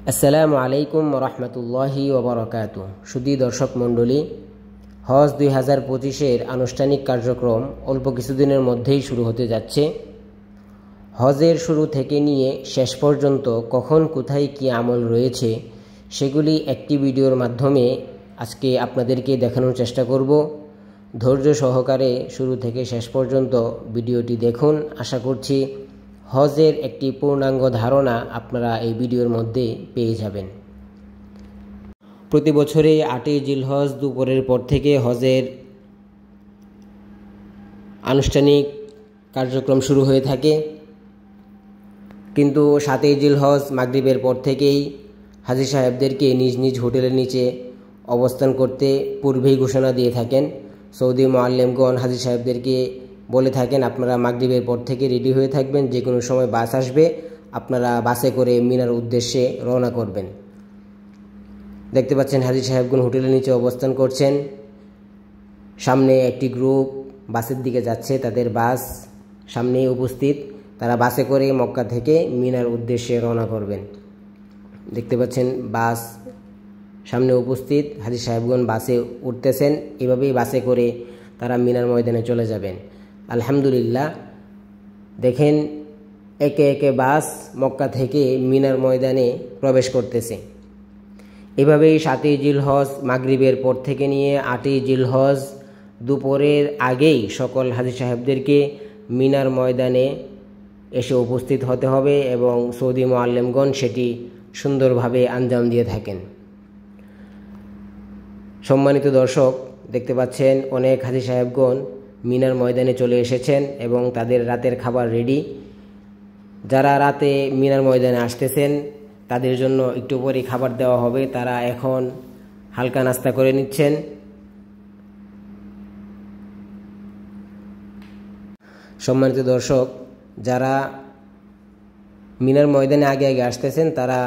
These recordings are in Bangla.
আসসালামু আলাইকুম রহমতুল্লাহি ওবরাকাতুহু। সুধী দর্শক মণ্ডলী, হজ 2025-এর আনুষ্ঠানিক কার্যক্রম অল্প কিছুদিনের মধ্যেই শুরু হতে যাচ্ছে। হজের শুরু থেকে নিয়ে শেষ পর্যন্ত কখন কোথায় কি আমল রয়েছে সেগুলি একটি ভিডিওর মাধ্যমে আজকে আপনাদেরকে দেখানোর চেষ্টা করব। ধৈর্য সহকারে শুরু থেকে শেষ পর্যন্ত ভিডিওটি দেখুন। আশা করছি হজের একটি পূর্ণাঙ্গ ধারণা আপনারা এই ভিডিওর মধ্যে পেয়ে যাবেন। প্রতি বছরে 8ই জিলহজ দুপুরের পর থেকে হজের আনুষ্ঠানিক কার্যক্রম শুরু হয়ে থাকে, কিন্তু 7ই জিলহজ মাগরিবের পর থেকেই হাজী সাহেবদেরকে নিজ নিজ হোটেলের নিচে অবস্থান করতে পূর্বেই ঘোষণা দিয়ে থাকেন। সৌদি মুআল্লিমগণ হাজী সাহেবদেরকে বলে থাকেন, আপনারা মাগরিবের পর থেকে রেডি হয়ে থাকবেন, যে কোনো সময় বাস আসবে, আপনারা বাসে করে মিনার উদ্দেশ্যে রওনা করবেন। দেখতে পাচ্ছেন হাজী সাহেবগণ হোটেলের নিচে অবস্থান করছেন। সামনে একটি গ্রুপ বাসের দিকে যাচ্ছে, তাদের বাস সামনেই উপস্থিত। তারা বাসে করে মক্কা থেকে মিনার উদ্দেশ্যে রওনা করবেন। দেখতে পাচ্ছেন বাস সামনে উপস্থিত, হাজী সাহেবগণ বাসে উঠতেছেন। এভাবেই বাসে করে তারা মিনার ময়দানে চলে যাবেন। আলহামদুলিল্লাহ, দেখেন একে একে বাস মক্কা থেকে মিনার ময়দানে প্রবেশ করতেছে। এভাবেই 7ই জিলহজ মাগরিবের পর থেকে নিয়ে 8ই জিলহজ দুপুরের আগেই সকল হাজী সাহেবদেরকে মিনার ময়দানে এসে উপস্থিত হতে হবে এবং সৌদি মুআল্লিমগণ সেটি সুন্দরভাবে আঞ্জাম দিয়ে থাকেন। সম্মানিত দর্শক, দেখতে পাচ্ছেন অনেক হাজী সাহেবগণ মিনার ময়দানে চলে এসেছেন এবং তাদের রাতের খাবার রেডি। যারা রাতে মিনার ময়দানে আসতেছেন তাদের জন্য একটু পরেই খাবার দেওয়া হবে। তারা এখন হালকা নাস্তা করে নিচ্ছেন। সম্মানিত দর্শক, যারা মিনার ময়দানে আগে আগে আসতেছেন তারা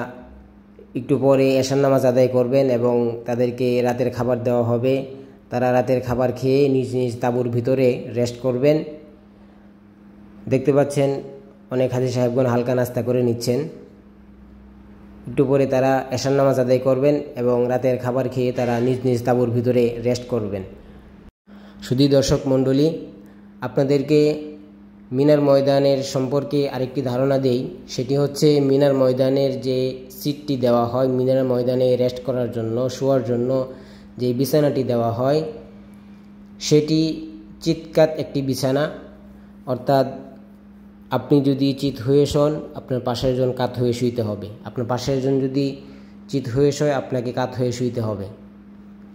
একটু পরে এশার নামাজ আদায় করবেন এবং তাদেরকে রাতের খাবার দেওয়া হবে। তারা রাতের খাবার খেয়ে নিজ নিজ তাঁবুর ভিতরে রেস্ট করবেন। দেখতে পাচ্ছেন অনেক হাজী সাহেবগণ হালকা নাস্তা করে নিচ্ছেন। একটু পরে তারা এশার নামাজ আদায় করবেন এবং রাতের খাবার খেয়ে তারা নিজ নিজ তাঁবুর ভিতরে রেস্ট করবেন। সুধী দর্শক মণ্ডলী, আপনাদেরকে মিনার ময়দানের সম্পর্কে আরেকটি ধারণা দেই। সেটি হচ্ছে মিনার ময়দানের যে সিটটি দেওয়া হয়, মিনার ময়দানে রেস্ট করার জন্য, শোয়ার জন্য যে বিছানাটি দেওয়া হয় সেটি চিৎকাত একটি বিছানা। অর্থাৎ আপনি যদি চিত হয়ে শোন, আপনার পাশের জন কাত হয়ে শুইতে হবে। আপনার পাশের জন যদি চিত হয়ে শোয়, আপনাকে কাত হয়ে শুইতে হবে।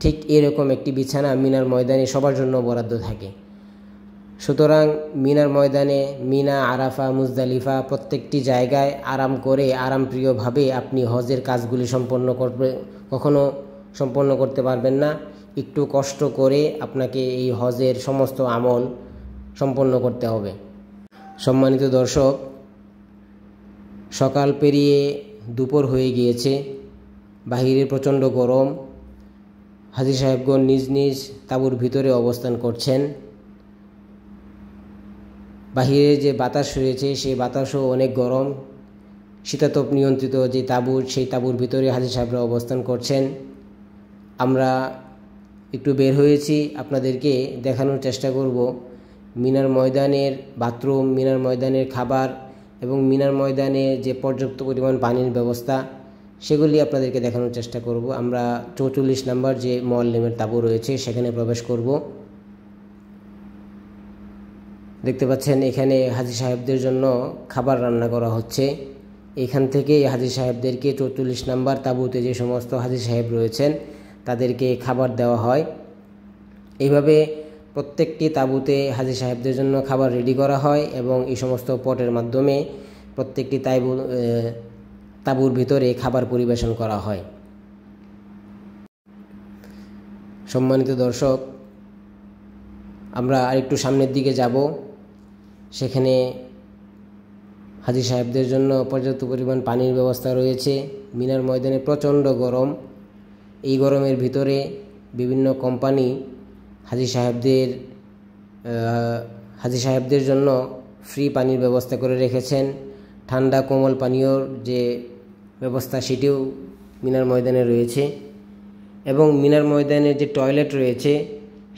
ঠিক এরকম একটি বিছানা মিনার ময়দানে সবার জন্য বরাদ্দ থাকে। সুতরাং মিনার ময়দানে মিনা, আরাফা, মুজদালিফা প্রত্যেকটি জায়গায় আরাম করে আরামপ্রিয়ভাবে আপনি হজের কাজগুলি কখনো সম্পন্ন করতে পারবেন না। একটু কষ্ট করে আপনাকে এই হজের সমস্ত আমল সম্পন্ন করতে হবে। সম্মানিত দর্শক, সকাল পেরিয়ে দুপুর হয়ে গিয়েছে, বাহিরে প্রচণ্ড গরম। হাজী সাহেবগণ নিজ নিজ তাঁবুর ভিতরে অবস্থান করছেন। বাহিরে যে বাতাস রয়েছে সেই বাতাসও অনেক গরম। শীতাতপ নিয়ন্ত্রিত যে তাঁবু, সেই তাঁবুর ভিতরে হাজী সাহেবরা অবস্থান করছেন। আমরা একটু বের হয়েছি, আপনাদেরকে দেখানোর চেষ্টা করব মিনার ময়দানের বাথরুম, মিনার ময়দানের খাবার এবং মিনার ময়দানে যে পর্যাপ্ত পরিমাণ পানির ব্যবস্থা, সেগুলি আপনাদেরকে দেখানোর চেষ্টা করব। আমরা 44 নম্বর যে মুআল্লিমের তাঁবু রয়েছে সেখানে প্রবেশ করব। দেখতে পাচ্ছেন এখানে হাজী সাহেবদের জন্য খাবার রান্না করা হচ্ছে। এখান থেকে হাজী সাহেবদেরকে 44 নম্বর তাঁবুতে যে সমস্ত হাজী সাহেব রয়েছেন তাদেরকে খাবার দেওয়া হয়। এইভাবে প্রত্যেকটি তাঁবুতে হাজী সাহেবদের জন্য খাবার রেডি করা হয় এবং এই সমস্ত পটের মাধ্যমে প্রত্যেকটি তাঁবুর ভিতরে খাবার পরিবেশন করা হয়। সম্মানিত দর্শক, আমরা আরেকটু সামনের দিকে যাব। সেখানে হাজী সাহেবদের জন্য পর্যাপ্ত পরিমাণ পানির ব্যবস্থা রয়েছে। মিনার ময়দানে প্রচণ্ড গরম। এই গরমের ভিতরে বিভিন্ন কোম্পানি হাজী সাহেবদের জন্য ফ্রি পানির ব্যবস্থা করে রেখেছেন। ঠান্ডা কোমল পানীয়র যে ব্যবস্থা সেটিও মিনার ময়দানে রয়েছে এবং মিনার ময়দানে যে টয়লেট রয়েছে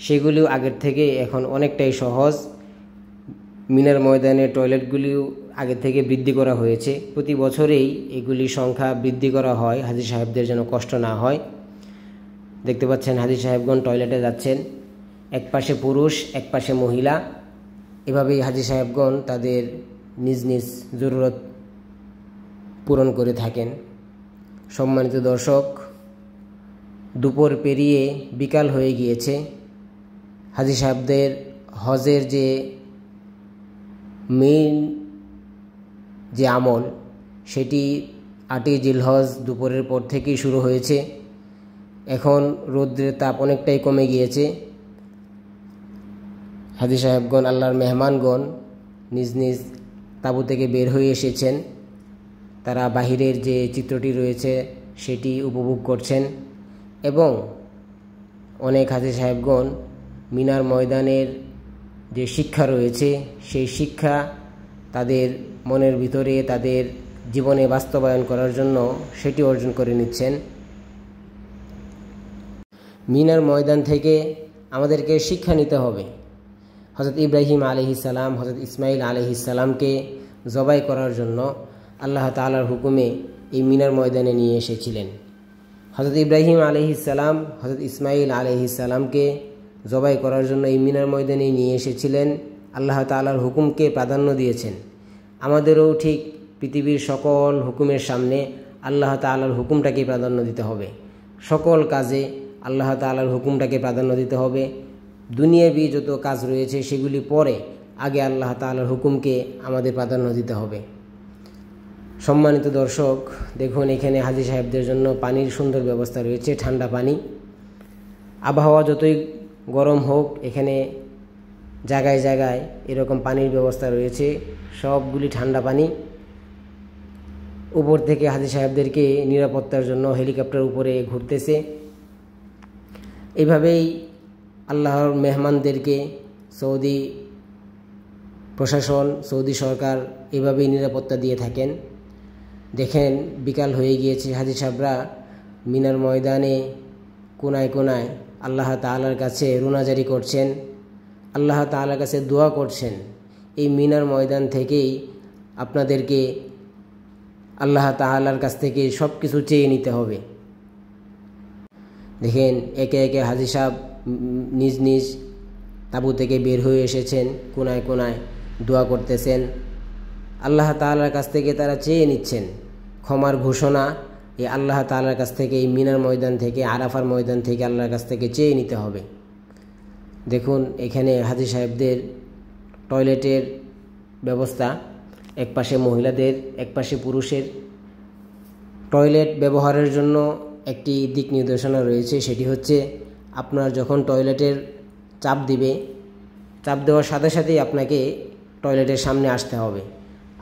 সেগুলিও আগের থেকে এখন অনেকটাই সহজ। মিনার ময়দানের টয়লেটগুলিও আগের থেকে বৃদ্ধি করা হয়েছে। প্রতি বছরেই এগুলির সংখ্যা বৃদ্ধি করা হয় হাজী সাহেবদের যেন কষ্ট না হয়। দেখতে পাচ্ছেন হাজী সাহেবগণ টয়লেটে যাচ্ছেন, এক পাশে পুরুষ এক পাশে মহিলা। এভাবেই হাজী সাহেবগণ তাদের নিজ নিজ জরুরত পূরণ করে থাকেন। সম্মানিত দর্শক, দুপুর পেরিয়ে বিকাল হয়ে গিয়েছে। হাজী সাহেবদের হজের যে মেইন যে আমল সেটি 8ই জিলহজ দুপুরের পর থেকেই শুরু হয়েছে। এখন রৌদ্রের তাপ অনেকটাই কমে গিয়েছে। হাজী সাহেবগণ, আল্লাহর মেহমানগণ নিজ নিজ তাঁবু থেকে বের হয়ে এসেছেন। তারা বাহিরের যে চিত্রটি রয়েছে সেটি উপভোগ করছেন এবং অনেক হাজী সাহেবগণ মিনার ময়দানের যে শিক্ষা রয়েছে সেই শিক্ষা তাদের মনের ভিতরে তাদের জীবনে বাস্তবায়ন করার জন্য সেটি অর্জন করে নিচ্ছেন। মিনার ময়দান থেকে আমাদেরকে শিক্ষা নিতে হবে। হযরত ইব্রাহিম আলাইহিস সালাম হযরত ইসমাইল আলাইহিস সালামকে জবাই করার জন্য আল্লাহ তাআলার হুকুমে এই মিনার ময়দানে নিয়ে এসেছিলেন। হযরত ইব্রাহিম আলাইহিস সালাম হযরত ইসমাইল আলাইহিস সালামকে জবাই করার জন্য এই মিনার ময়দানে নিয়ে এসেছিলেন, আল্লাহ তাআলার হুকুমকে প্রাধান্য দিয়েছেন। আমাদেরও ঠিক পৃথিবীর সকল হুকুমের সামনে আল্লাহ তাআলার হুকুমটাকে প্রাধান্য দিতে হবে। সকল কাজে আল্লাহ তাআলার হুকুমটাকে প্রাধান্য দিতে হবে। দুনিয়াবি যত কাজ রয়েছে সেগুলি পরে, আগে আল্লাহ তাআলার হুকুমকে আমাদের প্রাধান্য দিতে হবে। সম্মানিত দর্শক, দেখুন এখানে হাজী সাহেবদের জন্য পানির সুন্দর ব্যবস্থা রয়েছে, ঠান্ডা পানি। আবহাওয়া যতই গরম হোক এখানে জায়গায় জায়গায় এরকম পানির ব্যবস্থা রয়েছে, সবগুলি ঠান্ডা পানি। উপর থেকে হাজী সাহেবদেরকে নিরাপত্তার জন্য হেলিকপ্টার উপরে ঘুরতেছে। এভাবেই আল্লাহর মেহমানদেরকে সৌদি প্রশাসন, সৌদি সরকার এভাবেই নিরাপত্তা দিয়ে থাকেন। দেখেন বিকাল হয়ে গিয়েছে, হাজী সাহেবরা মিনার ময়দানে কোনায় কোনায় আল্লাহ তাআলার কাছে রুনাজারি করছেন, আল্লাহ তাআলার কাছে দোয়া করছেন। এই মিনার ময়দান থেকেই আপনাদেরকে আল্লাহ তাআলার কাছ থেকে সব কিছু চেয়ে নিতে হবে। দেখেন একে একে হাজী সাহেব নিজ নিজ তাঁবু থেকে বের হয়ে এসেছেন, কোনায় কোনায় দোয়া করতেছেন। আল্লাহ তাআলার কাছ থেকে তারা চেয়ে নিচ্ছেন ক্ষমার ঘোষণা। এই আল্লাহ তাআলার কাছ থেকে, এই মিনার ময়দান থেকে, আরাফার ময়দান থেকে আল্লাহর কাছ থেকে চেয়ে নিতে হবে। দেখুন এখানে হাজী সাহেবদের টয়লেটের ব্যবস্থা, এক পাশে মহিলাদের এক পাশে পুরুষের। টয়লেট ব্যবহারের জন্য একটি দিক নির্দেশনা রয়েছে, সেটি হচ্ছে আপনার যখন টয়লেটের চাপ দিবে, চাপ দেওয়ার সাথে সাথেই আপনাকে টয়লেটের সামনে আসতে হবে।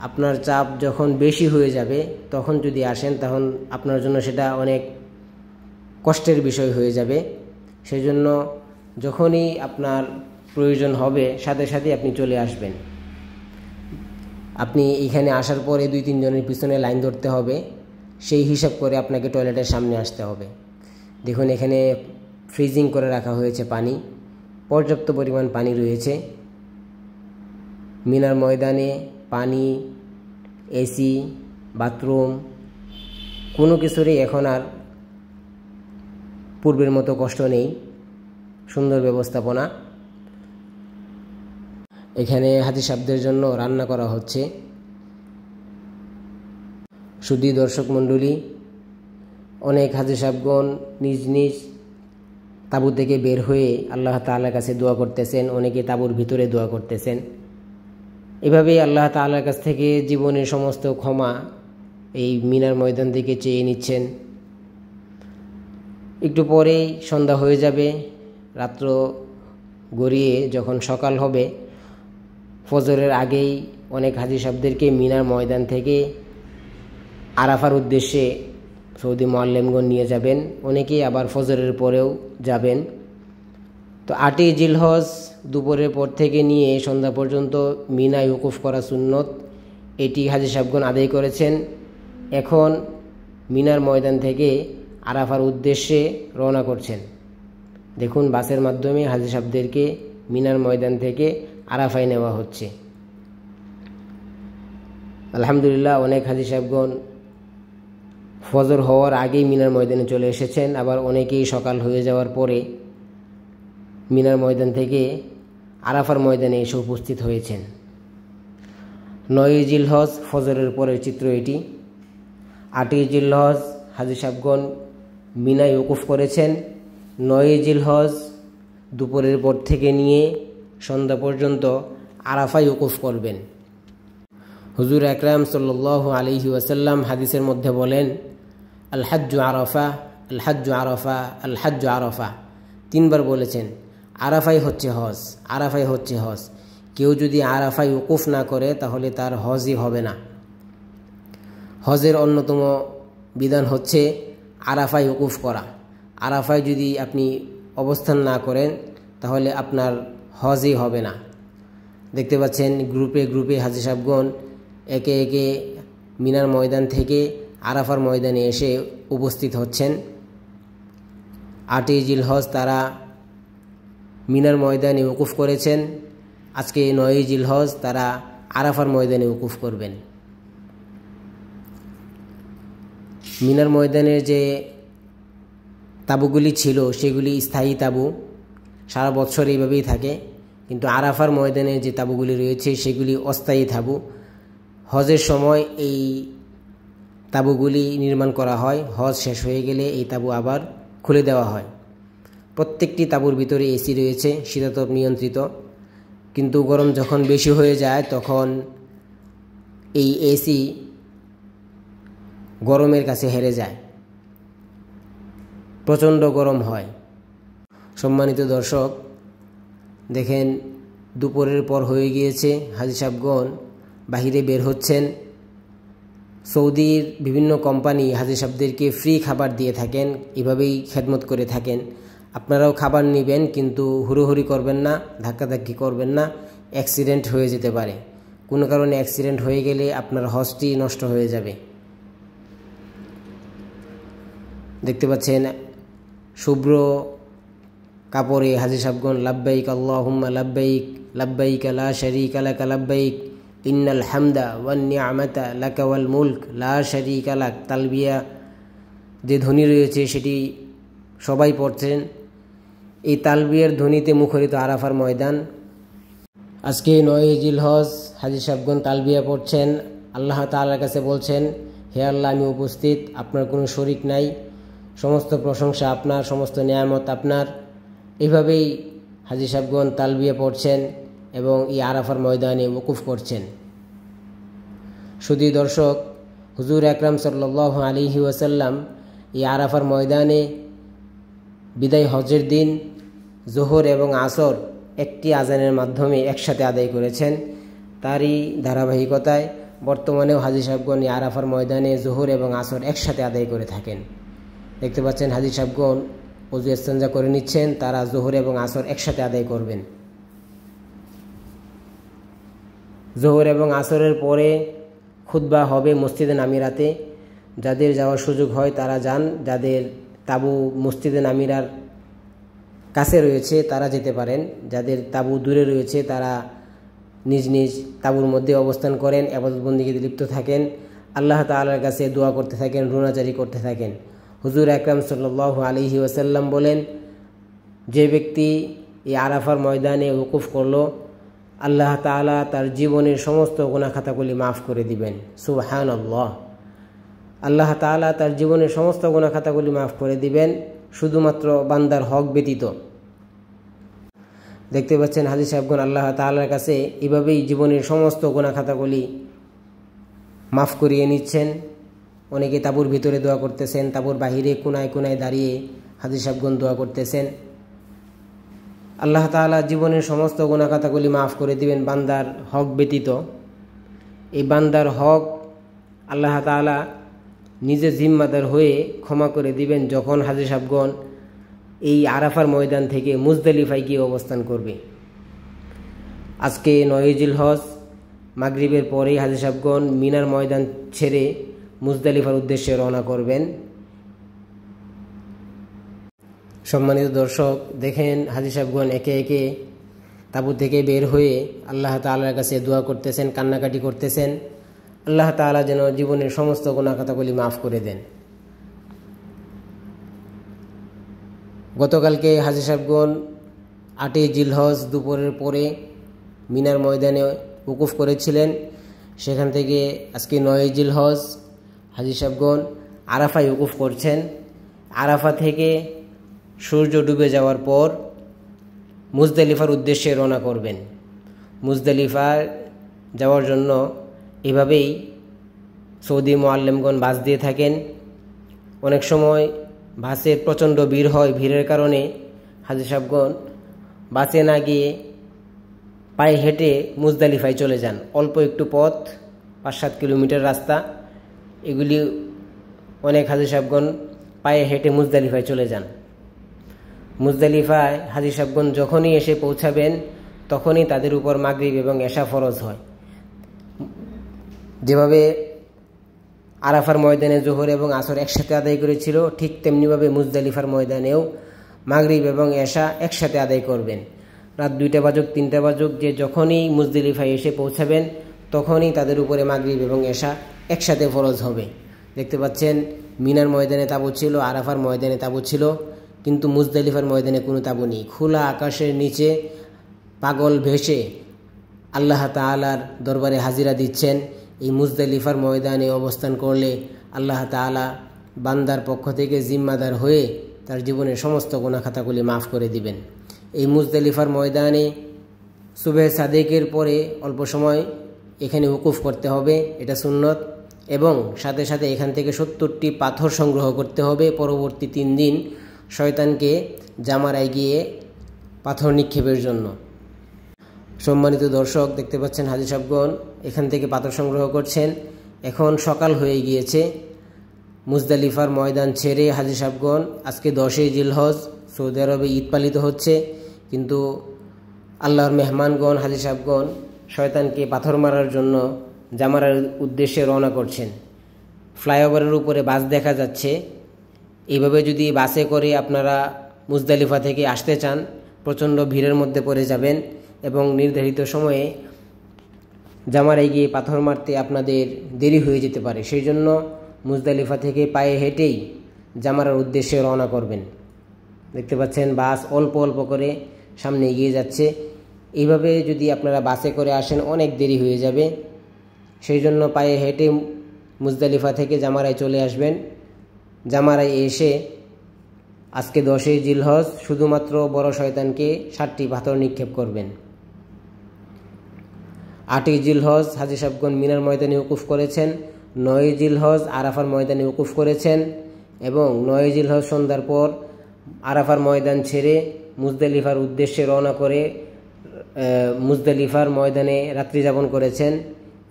আপনার চাপ যখন বেশি হয়ে যাবে তখন যদি আসেন তখন আপনার জন্য সেটা অনেক কষ্টের বিষয় হয়ে যাবে। সেজন্য যখনই আপনার প্রয়োজন হবে সাথে সাথে আপনি চলে আসবেন। আপনি এখানে আসার পরে 2-3 জনের পিছনে লাইন ধরতে হবে, সেই হিসাব করে আপনাকে টয়লেটের সামনে আসতে হবে। দেখুন এখানে ফ্রিজিং করে রাখা হয়েছে পানি, পর্যাপ্ত পরিমাণ পানি রয়েছে। মিনার ময়দানে পানি, এসি, বাথরুম কোনো কিছুরই এখন আর পূর্বের মতো কষ্ট নেই, সুন্দর ব্যবস্থাপনা। এখানে হাজী সাহেবদের জন্য রান্না করা হচ্ছে। শুধু দর্শক মণ্ডলী, অনেক হাজী সাহেবগণ নিজ নিজ তাঁবু থেকে বের হয়ে আল্লাহ তাআলার কাছে দোয়া করতেছেন, অনেকে তাঁবুর ভিতরে দোয়া করতেছেন। এভাবেই আল্লাহ তাআলার কাছ থেকে জীবনের সমস্ত ক্ষমা এই মিনার ময়দান থেকে চেয়ে নিচ্ছেন। একটু পরেই সন্ধ্যা হয়ে যাবে, রাত্র গড়িয়ে যখন সকাল হবে, ফজরের আগেই অনেক হাজী সাহেবদেরকে মিনার ময়দান থেকে আরাফার উদ্দেশ্যে সৌদি মুআল্লিমগণ নিয়ে যাবেন, অনেকেই আবার ফজরের পরেও যাবেন। তো 8ই জিলহজ দুপুরের পর থেকে নিয়ে সন্ধ্যা পর্যন্ত মিনায় উকুফ করা সুন্নত, এটি হাজী সাহেবগণ আদায় করেছেন। এখন মিনার ময়দান থেকে আরাফার উদ্দেশ্যে রওনা করছেন। দেখুন বাসের মাধ্যমে হাজী সাহেবদেরকে মিনার ময়দান থেকে আরাফায় নেওয়া হচ্ছে। আলহামদুলিল্লাহ, অনেক হাজী সাহেবগণ ফজর হওয়ার আগেই মিনার ময়দানে চলে এসেছেন, আবার অনেকেই সকাল হয়ে যাওয়ার পরে মিনার ময়দান থেকে আরাফার ময়দানে এসে উপস্থিত হয়েছেন। 9 জিলহজ ফজরের পরের চিত্র এটি। 8 জিলহজ হাজী সাহেবগণ মিনায় ওকুফ করেছেন। 9 জিলহজ দুপুরের পর থেকে নিয়ে সন্ধ্যা পর্যন্ত আরাফায় ওকুফ করবেন। হুজুর আকরাম সাল্লাল্লাহু আলাইহি ওয়াসাল্লাম হাদিসের মধ্যে বলেন, আল হাজ্জু আরাফা, আল হাজ্জু আরাফা, আল হাজ্জু আরাফা। 3 বার বলেছেন আরাফাই হচ্ছে হজ, আরাফাই হচ্ছে হজ। কেউ যদি আরাফায় ওকুফ না করে তাহলে তার হজই হবে না। হজের অন্যতম বিধান হচ্ছে আরাফায় ওকুফ করা। আরাফায় যদি আপনি অবস্থান না করেন তাহলে আপনার হজই হবে না। দেখতে পাচ্ছেন গ্রুপে গ্রুপে হাজী সাহেবগণ একে একে মিনার ময়দান থেকে আরাফার ময়দানে এসে উপস্থিত হচ্ছেন। 8 জিলহজ তারা মিনার ময়দানে ওকুফ করেছেন। আজকে 9 জিলহজ তারা আরাফার ময়দানে ওকুফ করবেন। মিনার ময়দানের যে তাঁবুগুলি ছিল সেগুলি স্থায়ী তাঁবু, সারা বছর এইভাবেই থাকে। কিন্তু আরাফার ময়দানে যে তাঁবুগুলি রয়েছে সেগুলি অস্থায়ী তাঁবু। হজের সময় এই তাঁবুগুলি নির্মাণ করা হয়, হজ শেষ হয়ে গেলে এই তাঁবু আবার খুলে দেওয়া হয়। প্রত্যেকটি তাঁবুর ভিতরে এসি রয়েছে, শীতাতপ নিয়ন্ত্রিত। কিন্তু গরম যখন বেশি হয়ে যায় তখন এই এসি গরমের কাছে হেরে যায়, প্রচণ্ড গরম হয়। সম্মানিত দর্শক, দেখেন দুপুরের পর হয়ে গিয়েছে, হাজী সাহেবগণ বাহিরে বের হচ্ছেন। সৌদির বিভিন্ন কোম্পানি হাজী সাহেবদেরকে ফ্রি খাবার দিয়ে থাকেন, এভাবেই খেদমত করে থাকেন। আপনারাও খাবার নেবেন, কিন্তু হুড়োহুড়ি করবেন না, ধাক্কাধাক্কি করবেন না, অ্যাক্সিডেন্ট হয়ে যেতে পারে। কোনো কারণে অ্যাক্সিডেন্ট হয়ে গেলে আপনার হজটি নষ্ট হয়ে যাবে। দেখতে পাচ্ছেন শুভ্র কাপড়ে হাজী সাহেবগণ লাব্বাইক আল্লাহুম্মা লাব্বাইক, লাব্বাইক লা শারীকা লাক লাব্বাইক, ইন্নাল হামদা ওয়ান নি'মাতা লাকা ওয়াল মুলক লা শারীকা লাক, তালবিয়া যে ধ্বনি রয়েছে সেটি সবাই পড়ছেন। এই তালবিয়ার ধ্বনিতে মুখরিত আরাফার ময়দান। আজকে 9 জিলহজ হাজী সাহেবগণ তালবিয়া পড়ছেন, আল্লাহ তাআলার কাছে বলছেন, হে আল্লাহ, আমি উপস্থিত, আপনার কোনো শরীক নাই, সমস্ত প্রশংসা আপনার, সমস্ত নেয়ামত আপনার। এইভাবেই হাজী সাহেবগণ তালবিয়া পড়ছেন এবং এই আরাফার ময়দানে ওকুফ করছেন। শুধু দর্শক, হুজুর আকরাম সাল্লাল্লাহু আলাইহি ওয়াসাল্লাম এই আরাফার ময়দানে বিদায় হজের দিন জোহর এবং আসর একটি আজানের মাধ্যমে একসাথে আদায় করেছেন। তারই ধারাবাহিকতায় বর্তমানেও হাজী সাহেবগণ এই আরাফার ময়দানে জোহর এবং আসর একসাথে আদায় করে থাকেন। দেখতে পাচ্ছেন হাজী সাহেবগণ ওযু ইস্তেঞ্জা করে নিচ্ছেন, তারা জোহর এবং আসর একসাথে আদায় করবেন। জোহর এবং আসরের পরে খুতবা হবে মসজিদে নামিরাতে। যাদের যাওয়ার সুযোগ হয় তারা যান, যাদের তাবু মসজিদে নামিরার কাছে রয়েছে তারা যেতে পারেন, যাদের তাবু দূরে রয়েছে তারা নিজ নিজ তাবুর মধ্যে অবস্থান করেন, ইবাদত বন্দেগীতে লিপ্ত থাকেন, আল্লাহ তাআলার কাছে দোয়া করতে থাকেন, রুনাজারি করতে থাকেন। হুজুর আকরাম সাল্লাল্লাহু আলাইহি ওয়াসাল্লাম বলেন, যে ব্যক্তি এই আরাফার ময়দানে ওকুফ করলো, আল্লাহ তাআলা তার জীবনের সমস্ত গুনাহ খাতাগুলি মাফ করে দিবেন। সুবহানাল্লাহ। আল্লাহ তাআলা তার জীবনের সমস্ত গুনাহ খাতাগুলি মাফ করে দিবেন, শুধুমাত্র বান্দার হক ব্যতীত। দেখতে পাচ্ছেন হাজী সাহেবগণ আল্লাহ তাআলার কাছে এভাবেই জীবনের সমস্ত গুনাহ খাতাগুলি মাফ করিয়ে নিচ্ছেন। অনেকে তাবুর ভিতরে দোয়া করতেছেন, তাবুর বাহিরে কোনায় কোনায় দাঁড়িয়ে হাজী সাহেবগণ দোয়া করতেছেন। আল্লাহ তাআলা জীবনের সমস্ত গুনাহ খাতাগুলি মাফ করে দিবেন বান্দার হক ব্যতীত। এই বান্দার হক আল্লাহ তাআলা নিজে জিম্মাদার হয়ে ক্ষমা করে দিবেন যখন হাজী সাহেবগণ এই আরাফার ময়দান থেকে মুজদালিফায় গিয়ে অবস্থান করবে। আজকে 9 জিলহজ মাগরিবের পরেই হাজী সাহেবগণ মিনার ময়দান ছেড়ে মুজদালিফার উদ্দেশ্যে রওনা করবেন। সম্মানিত দর্শক, দেখেন হাজী সাহেবগণ একে একে তাঁবু থেকে বের হয়ে আল্লাহ তাআলার কাছে দোয়া করতেছেন, কান্নাকাটি করতেছেন, আল্লাহ তাআলা যেন জীবনের সমস্ত গুনাহ খাতাগুলি মাফ করে দেন। গতকালকে হাজী সাহেবগণ 8ই জিলহজ দুপুরের পরে মিনার ময়দানে উকুফ করেছিলেন। সেখান থেকে আজকে 9ই জিলহজ হাজী সাহেবগণ আরাফায় উকুফ করছেন। আরাফা থেকে সূর্য ডুবে যাওয়ার পর মুজদালিফার উদ্দেশ্যে রওনা করবেন। মুজদালিফায় যাওয়ার জন্য এভাবেই সৌদি মুআল্লিমগণ বাস দিয়ে থাকেন। অনেক সময় বাসের প্রচণ্ড ভিড় হয়, ভিড়ের কারণে হাজী সাহেবগণ বাসে না গিয়ে পায়ে হেঁটে মুজদালিফায় চলে যান। অল্প একটু পথ, 5-7 কিলোমিটার রাস্তা, এগুলি অনেক হাজী সাহেবগণ পায়ে হেঁটে মুজদালিফায় চলে যান। মুজদালিফায় হাজী সাহেবগণ যখনই এসে পৌঁছাবেন তখনই তাদের উপর মাগরিব এবং এশা ফরজ হয়। যেভাবে আরাফার ময়দানে জোহর এবং আসর একসাথে আদায় করেছিল, ঠিক তেমনিভাবে মুজদালিফার ময়দানেও মাগরিব এবং এশা একসাথে আদায় করবেন। রাত 2টা বাজুক 3টা বাজুক, যে যখনই মুজদালিফায় এসে পৌঁছাবেন তখনই তাদের উপরে মাগরিব এবং এশা একসাথে ফরজ হবে। দেখতে পাচ্ছেন মিনার ময়দানে তাঁবু ছিল, আরাফার ময়দানে তাঁবু ছিল, কিন্তু মুজদালিফার ময়দানে কোনো তাঁবু নেই। খোলা আকাশের নিচে পাগল ভেসে আল্লাহ তাআলার দরবারে হাজিরা দিচ্ছেন। এই মুজদালিফার ময়দানে অবস্থান করলে আল্লাহ তাআলা বান্দার পক্ষ থেকে জিম্মাদার হয়ে তার জীবনের সমস্ত গুনাহ খাতাগুলি মাফ করে দিবেন। এই মুজদালিফার ময়দানে সুবহে সাদেকের পরে অল্প সময় এখানে উকুফ করতে হবে, এটা সুন্নত, এবং সাথে সাথে এখান থেকে 70টি পাথর সংগ্রহ করতে হবে পরবর্তী 3 দিন শয়তানকে জামারায় গিয়ে পাথর নিক্ষেপের জন্য। সম্মানিত দর্শক, দেখতে পাচ্ছেন হাজী সাহেবগণ এখান থেকে পাথর সংগ্রহ করছেন। এখন সকাল হয়ে গিয়েছে। মুজদালিফার ময়দান ছেড়ে হাজী সাহেবগণ আজকে 10ই জিলহজ সৌদি আরবে ঈদ পালিত হচ্ছে, কিন্তু আল্লাহর মেহমানগণ হাজী সাহেবগণ শয়তানকে পাথর মারার জন্য জামারার উদ্দেশ্যে রওনা করছেন। ফ্লাইওভারের উপরে বাস দেখা যাচ্ছে। এইভাবে যদি বাসে করে আপনারা মুজদালিফা থেকে আসতে চান, প্রচণ্ড ভিড়ের মধ্যে পড়ে যাবেন এবং নির্ধারিত সময়ে জামারায় গিয়ে পাথর মারতে আপনাদের দেরি হয়ে যেতে পারে। সেই জন্য মুজদালিফা থেকে পায়ে হেঁটেই জামারার উদ্দেশ্যে রওনা করবেন। দেখতে পাচ্ছেন বাস অল্প অল্প করে সামনে এগিয়ে যাচ্ছে। এইভাবে যদি আপনারা বাসে করে আসেন অনেক দেরি হয়ে যাবে। সেই জন্য পায়ে হেঁটে মুজদালিফা থেকে জামারায় চলে আসবেন। জামারায় এসে আজকে 10ই জিলহজ শুধুমাত্র বড় শয়তানকে 7টি পাথর নিক্ষেপ করবেন। 8ই জিলহজ হাজী সাহেবগণ মিনার ময়দানে উকুফ করেছেন। 9ই জিলহজ আরাফার ময়দানে উকুফ করেছেন এবং 9ই জিলহজ সন্ধ্যার পর আরাফার ময়দান ছেড়ে মুজদালিফার উদ্দেশ্যে রওনা করে মুজদালিফার ময়দানে রাত্রি যাপন করেছেন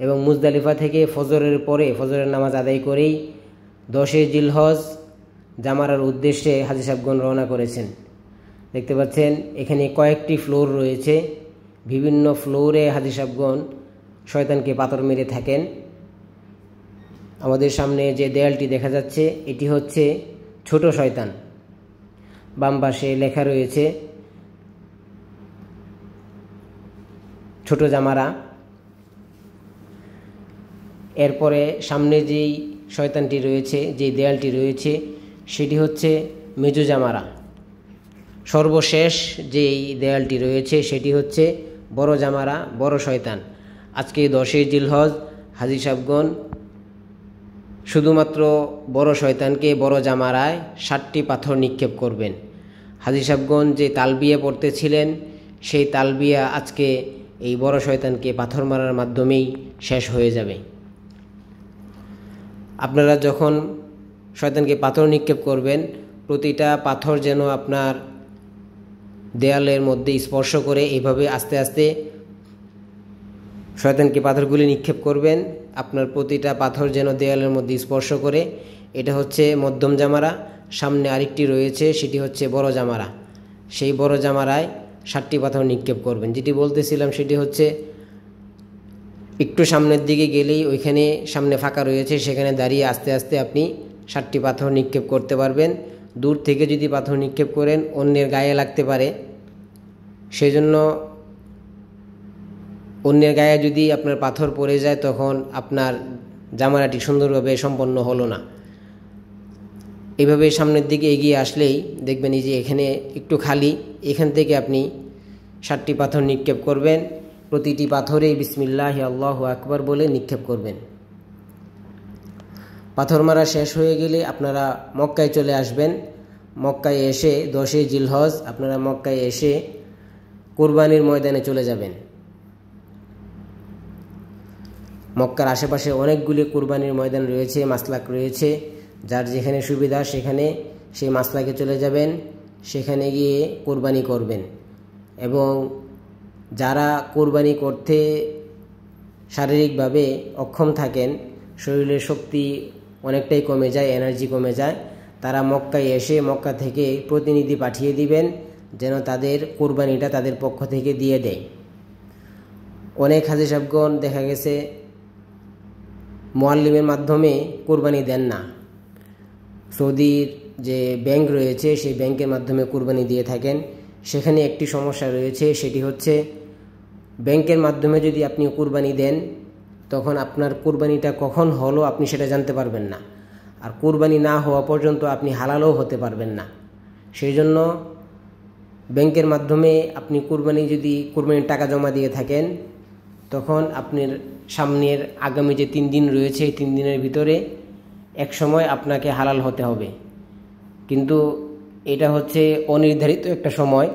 এবং মুজদালিফা থেকে ফজরের পরে ফজরের নামাজ আদায় করেই 10ই জিলহজ জামারার উদ্দেশ্যে হাজী সাহেবগণ রওনা করেছেন। দেখতে পাচ্ছেন এখানে কয়েকটি ফ্লোর রয়েছে। বিভিন্ন ফ্লোরে হাজী সাহেবগণ শয়তানকে পাথর মেরে থাকেন। আমাদের সামনে যে দেয়ালটি দেখা যাচ্ছে এটি হচ্ছে ছোট শয়তান। বাম পাশে লেখা রয়েছে ছোট জামারা। এরপরে সামনে যেই শয়তানটি রয়েছে, যে দেয়ালটি রয়েছে সেটি হচ্ছে মেজো জামারা। সর্বশেষ যেই দেয়ালটি রয়েছে সেটি হচ্ছে বড় জামারা, বড় শয়তান। আজকে 10ই জিলহজ হাজী সাহেবগণ শুধুমাত্র বড় শয়তানকে বড় জামারায় 7টি পাথর নিক্ষেপ করবেন। হাজী সাহেবগণ যে তালবিয়া পড়তেছিলেন সেই তালবিয়া আজকে এই বড় শয়তানকে পাথর মারার মাধ্যমেই শেষ হয়ে যাবে। আপনারা যখন শয়তানকে পাথর নিক্ষেপ করবেন, প্রতিটা পাথর যেন আপনার দেয়ালের মধ্যে স্পর্শ করে, এইভাবে আস্তে আস্তে শয়তানকে পাথরগুলি নিক্ষেপ করবেন। আপনার প্রতিটা পাথর যেন দেয়ালের মধ্যে স্পর্শ করে। এটা হচ্ছে মধ্যম জামারা। সামনে আরেকটি রয়েছে, সেটি হচ্ছে বড় জামারা। সেই বড় জামারায় 7টি পাথর নিক্ষেপ করবেন। যেটি বলতেছিলাম সেটি হচ্ছে একটু সামনের দিকে গেলেই ওইখানে সামনে ফাঁকা রয়েছে, সেখানে দাঁড়িয়ে আস্তে আস্তে আপনি 7টি পাথর নিক্ষেপ করতে পারবেন। দূর থেকে যদি পাথর নিক্ষেপ করেন অন্যের গায়ে লাগতে পারে, সেজন্য অন্যের গায়ে যদি আপনার পাথর পড়ে যায় তখন আপনার জামারাটি সুন্দরভাবে সম্পন্ন হলো না। এইভাবে সামনের দিকে এগিয়ে আসলেই দেখবেন এই যে এখানে একটু খালি, এখান থেকে আপনি 7টি পাথর নিক্ষেপ করবেন। প্রতিটি পাথরেই বিসমিল্লাহ আল্লাহু আকবার বলে নিক্ষেপ করবেন। পাথর মারা শেষ হয়ে গেলে আপনারা মক্কায় চলে আসবেন। মক্কায় এসে 10 জিলহজ আপনারা মক্কায় এসে কুরবানির ময়দানে চলে যাবেন। মক্কার আশেপাশে অনেকগুলি কুরবানির ময়দান রয়েছে, মাসলাক রয়েছে, যার যেখানে সুবিধা সেখানে সেই মাসলাকে চলে যাবেন, সেখানে গিয়ে কুরবানি করবেন। এবং যারা কুরবানি করতে শারীরিকভাবে অক্ষম থাকেন, শরীরের শক্তি অনেকটাই কমে যায়, এনার্জি কমে যায়, তারা মক্কায় এসে মক্কা থেকে প্রতিনিধি পাঠিয়ে দিবেন যেন তাদের কুরবানিটা তাদের পক্ষ থেকে দিয়ে দেয়। অনেক হাজী সাহেবগণ দেখা গেছে মুআল্লিমের মাধ্যমে কুরবানি দেন না, সৌদির যে ব্যাংক রয়েছে সেই ব্যাংকের মাধ্যমে কুরবানি দিয়ে থাকেন। সেখানে একটি সমস্যা রয়েছে, সেটি হচ্ছে ব্যাংকের মাধ্যমে যদি আপনি কুরবানি দেন তখন আপনার কুরবানিটা কখন হলো আপনি সেটা জানতে পারবেন না, আর কুরবানি না হওয়া পর্যন্ত আপনি হালালও হতে পারবেন না। সেই জন্য ব্যাংকের মাধ্যমে আপনি কুরবানির টাকা জমা দিয়ে থাকেন, তখন আপনার সামনের আগামী যে 3 দিন রয়েছে এই 3 দিনের ভিতরে এক সময় আপনাকে হালাল হতে হবে। কিন্তু এটা হচ্ছে অনির্ধারিত একটা সময়।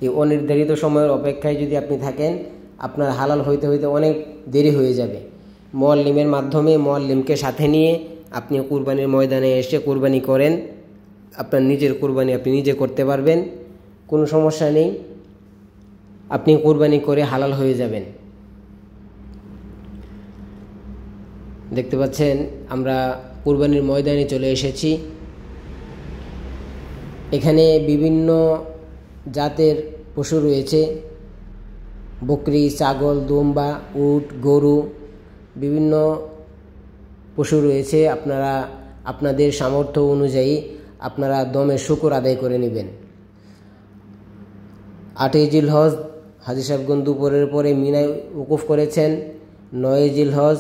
এই অনির্ধারিত সময়ের অপেক্ষায় যদি আপনি থাকেন আপনার হালাল হইতে হইতে অনেক দেরি হয়ে যাবে। মুআল্লিমের মাধ্যমে মুআল্লিমকে সাথে নিয়ে আপনি কুরবানির ময়দানে এসে কুরবানি করেন, আপনার নিজের কুরবানি আপনি নিজে করতে পারবেন, কোনো সমস্যা নেই, আপনি কুরবানি করে হালাল হয়ে যাবেন। দেখতে পাচ্ছেন আমরা কুরবানির ময়দানে চলে এসেছি। এখানে বিভিন্ন জাতের পশু রয়েছে, বকরি, ছাগল, দুম্বা, উট, গরু, বিভিন্ন পশু রয়েছে। আপনারা আপনাদের সামর্থ্য অনুযায়ী আপনারা দমে শুকর আদায় করে নেবেন। 8 জিলহজ হাজী সাহেবগণ দুপুরের পরে মিনায় উকুফ করেছেন। 9 জিলহজ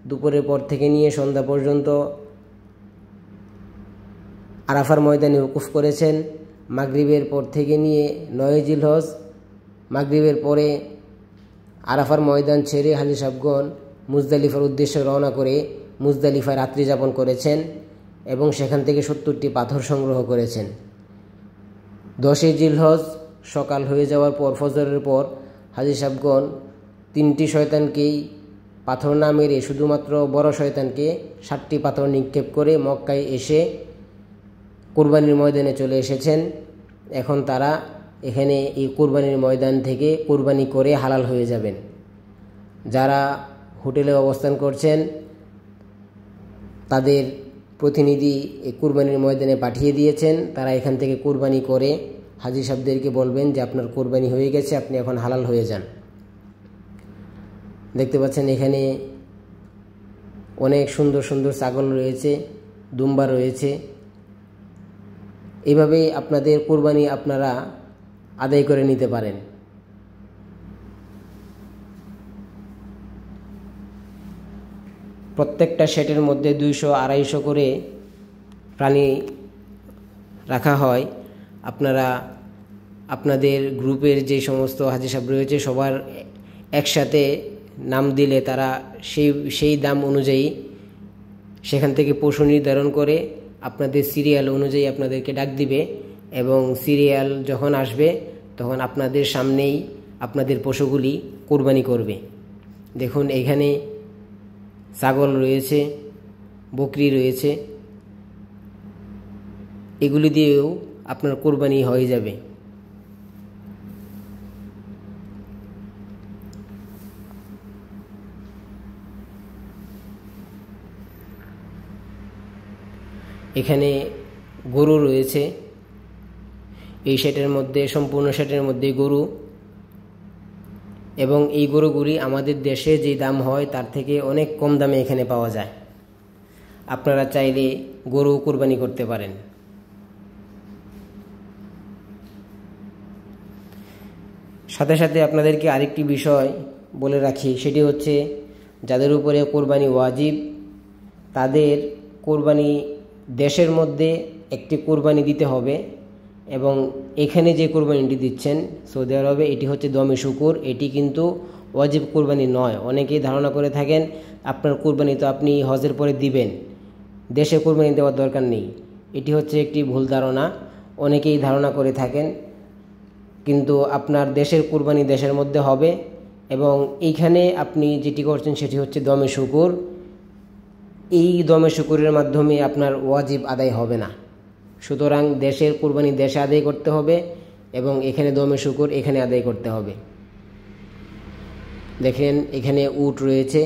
দুপুরের পর থেকে নিয়ে সন্ধ্যা পর্যন্ত আরাফার ময়দানে উকুফ করেছেন। মাগরিবের পর থেকে নিয়ে 9 জিলহজ মাগরিবের পরে আরাফার ময়দান ছেড়ে হাজী সাহেবগণ মুজদালিফার উদ্দেশ্যে রওনা করে মুজদালিফায় রাত্রি যাপন করেছেন এবং সেখান থেকে 70টি পাথর সংগ্রহ করেছেন। 10 জিলহজ সকাল হয়ে যাওয়ার পর ফজরের পর হাজী সাহেবগণ 3টি শয়তানকেই পাথর না মেরে শুধুমাত্র বড় শয়তানকে 7টি পাথর নিক্ষেপ করে মক্কায় এসে কুরবানির ময়দানে চলে এসেছেন। এখন তারা এখানে এই কুরবানির ময়দান থেকে কুরবানি করে হালাল হয়ে যাবেন। যারা হোটেলে অবস্থান করছেন তাদের প্রতিনিধি এই কুরবানির ময়দানে পাঠিয়ে দিয়েছেন, তারা এখান থেকে কুরবানি করে হাজী সাহেবদেরকে বলবেন যে আপনার কুরবানি হয়ে গেছে, আপনি এখন হালাল হয়ে যান। দেখতে পাচ্ছেন এখানে অনেক সুন্দর সুন্দর ছাগল রয়েছে, দুম্বা রয়েছে। এইভাবে আপনাদের কুরবানি আপনারা আদায় করে নিতে পারেন। প্রত্যেকটা সেটের মধ্যে 200-250 করে প্রাণী রাখা হয়। আপনারা আপনাদের গ্রুপের যে সমস্ত হাজী সাহেব রয়েছে সবার একসাথে নাম দিলে তারা সেই দাম অনুযায়ী সেখান থেকে পশু নির্ধারণ করে আপনাদের সিরিয়াল অনুযায়ী আপনাদেরকে ডাক দিবে এবং সিরিয়াল যখন আসবে তখন আপনাদের সামনেই আপনাদের পশুগুলি কুরবানি করবে। দেখুন এখানে ছাগল রয়েছে, বকরি রয়েছে, এগুলি দিয়েও আপনার কুরবানি হয়ে যাবে। এখানে গরু রয়েছে, এই সেটের মধ্যে সম্পূর্ণ সেটের মধ্যে গরু। এবং এই গরুগুলি আমাদের দেশে যে দাম হয় তার থেকে অনেক কম দামে এখানে পাওয়া যায়। আপনারা চাইলে গরু কুরবানি করতে পারেন। সাথে সাথে আপনাদেরকে আরেকটি বিষয় বলে রাখি, সেটি হচ্ছে যাদের উপরে কোরবানি ওয়াজিব তাদের কোরবানি দেশের মধ্যে একটি কোরবানি দিতে হবে, এবং এখানে যে কোরবানিটি দিচ্ছেন সৌদি আরবে এটি হচ্ছে দমে শুকুর, এটি কিন্তু ওয়াজিব কোরবানি নয়। অনেকেই ধারণা করে থাকেন আপনার কোরবানি তো আপনি হজের পরে দিবেন, দেশে কোরবানি দেওয়ার দরকার নেই। এটি হচ্ছে একটি ভুল ধারণা, অনেকেই ধারণা করে থাকেন। কিন্তু আপনার দেশের কোরবানি দেশের মধ্যে হবে, এবং এইখানে আপনি যেটি করছেন সেটি হচ্ছে দমে শুকুর। এই দমে শুকুরের মাধ্যমে আপনার ওয়াজিব আদায় হবে না। সুতরাং দেশের কোরবানি দেশে আদায় করতে হবে, এবং এখানে দমে শুকুর এখানে আদায় করতে হবে। দেখেন এখানে উট রয়েছে,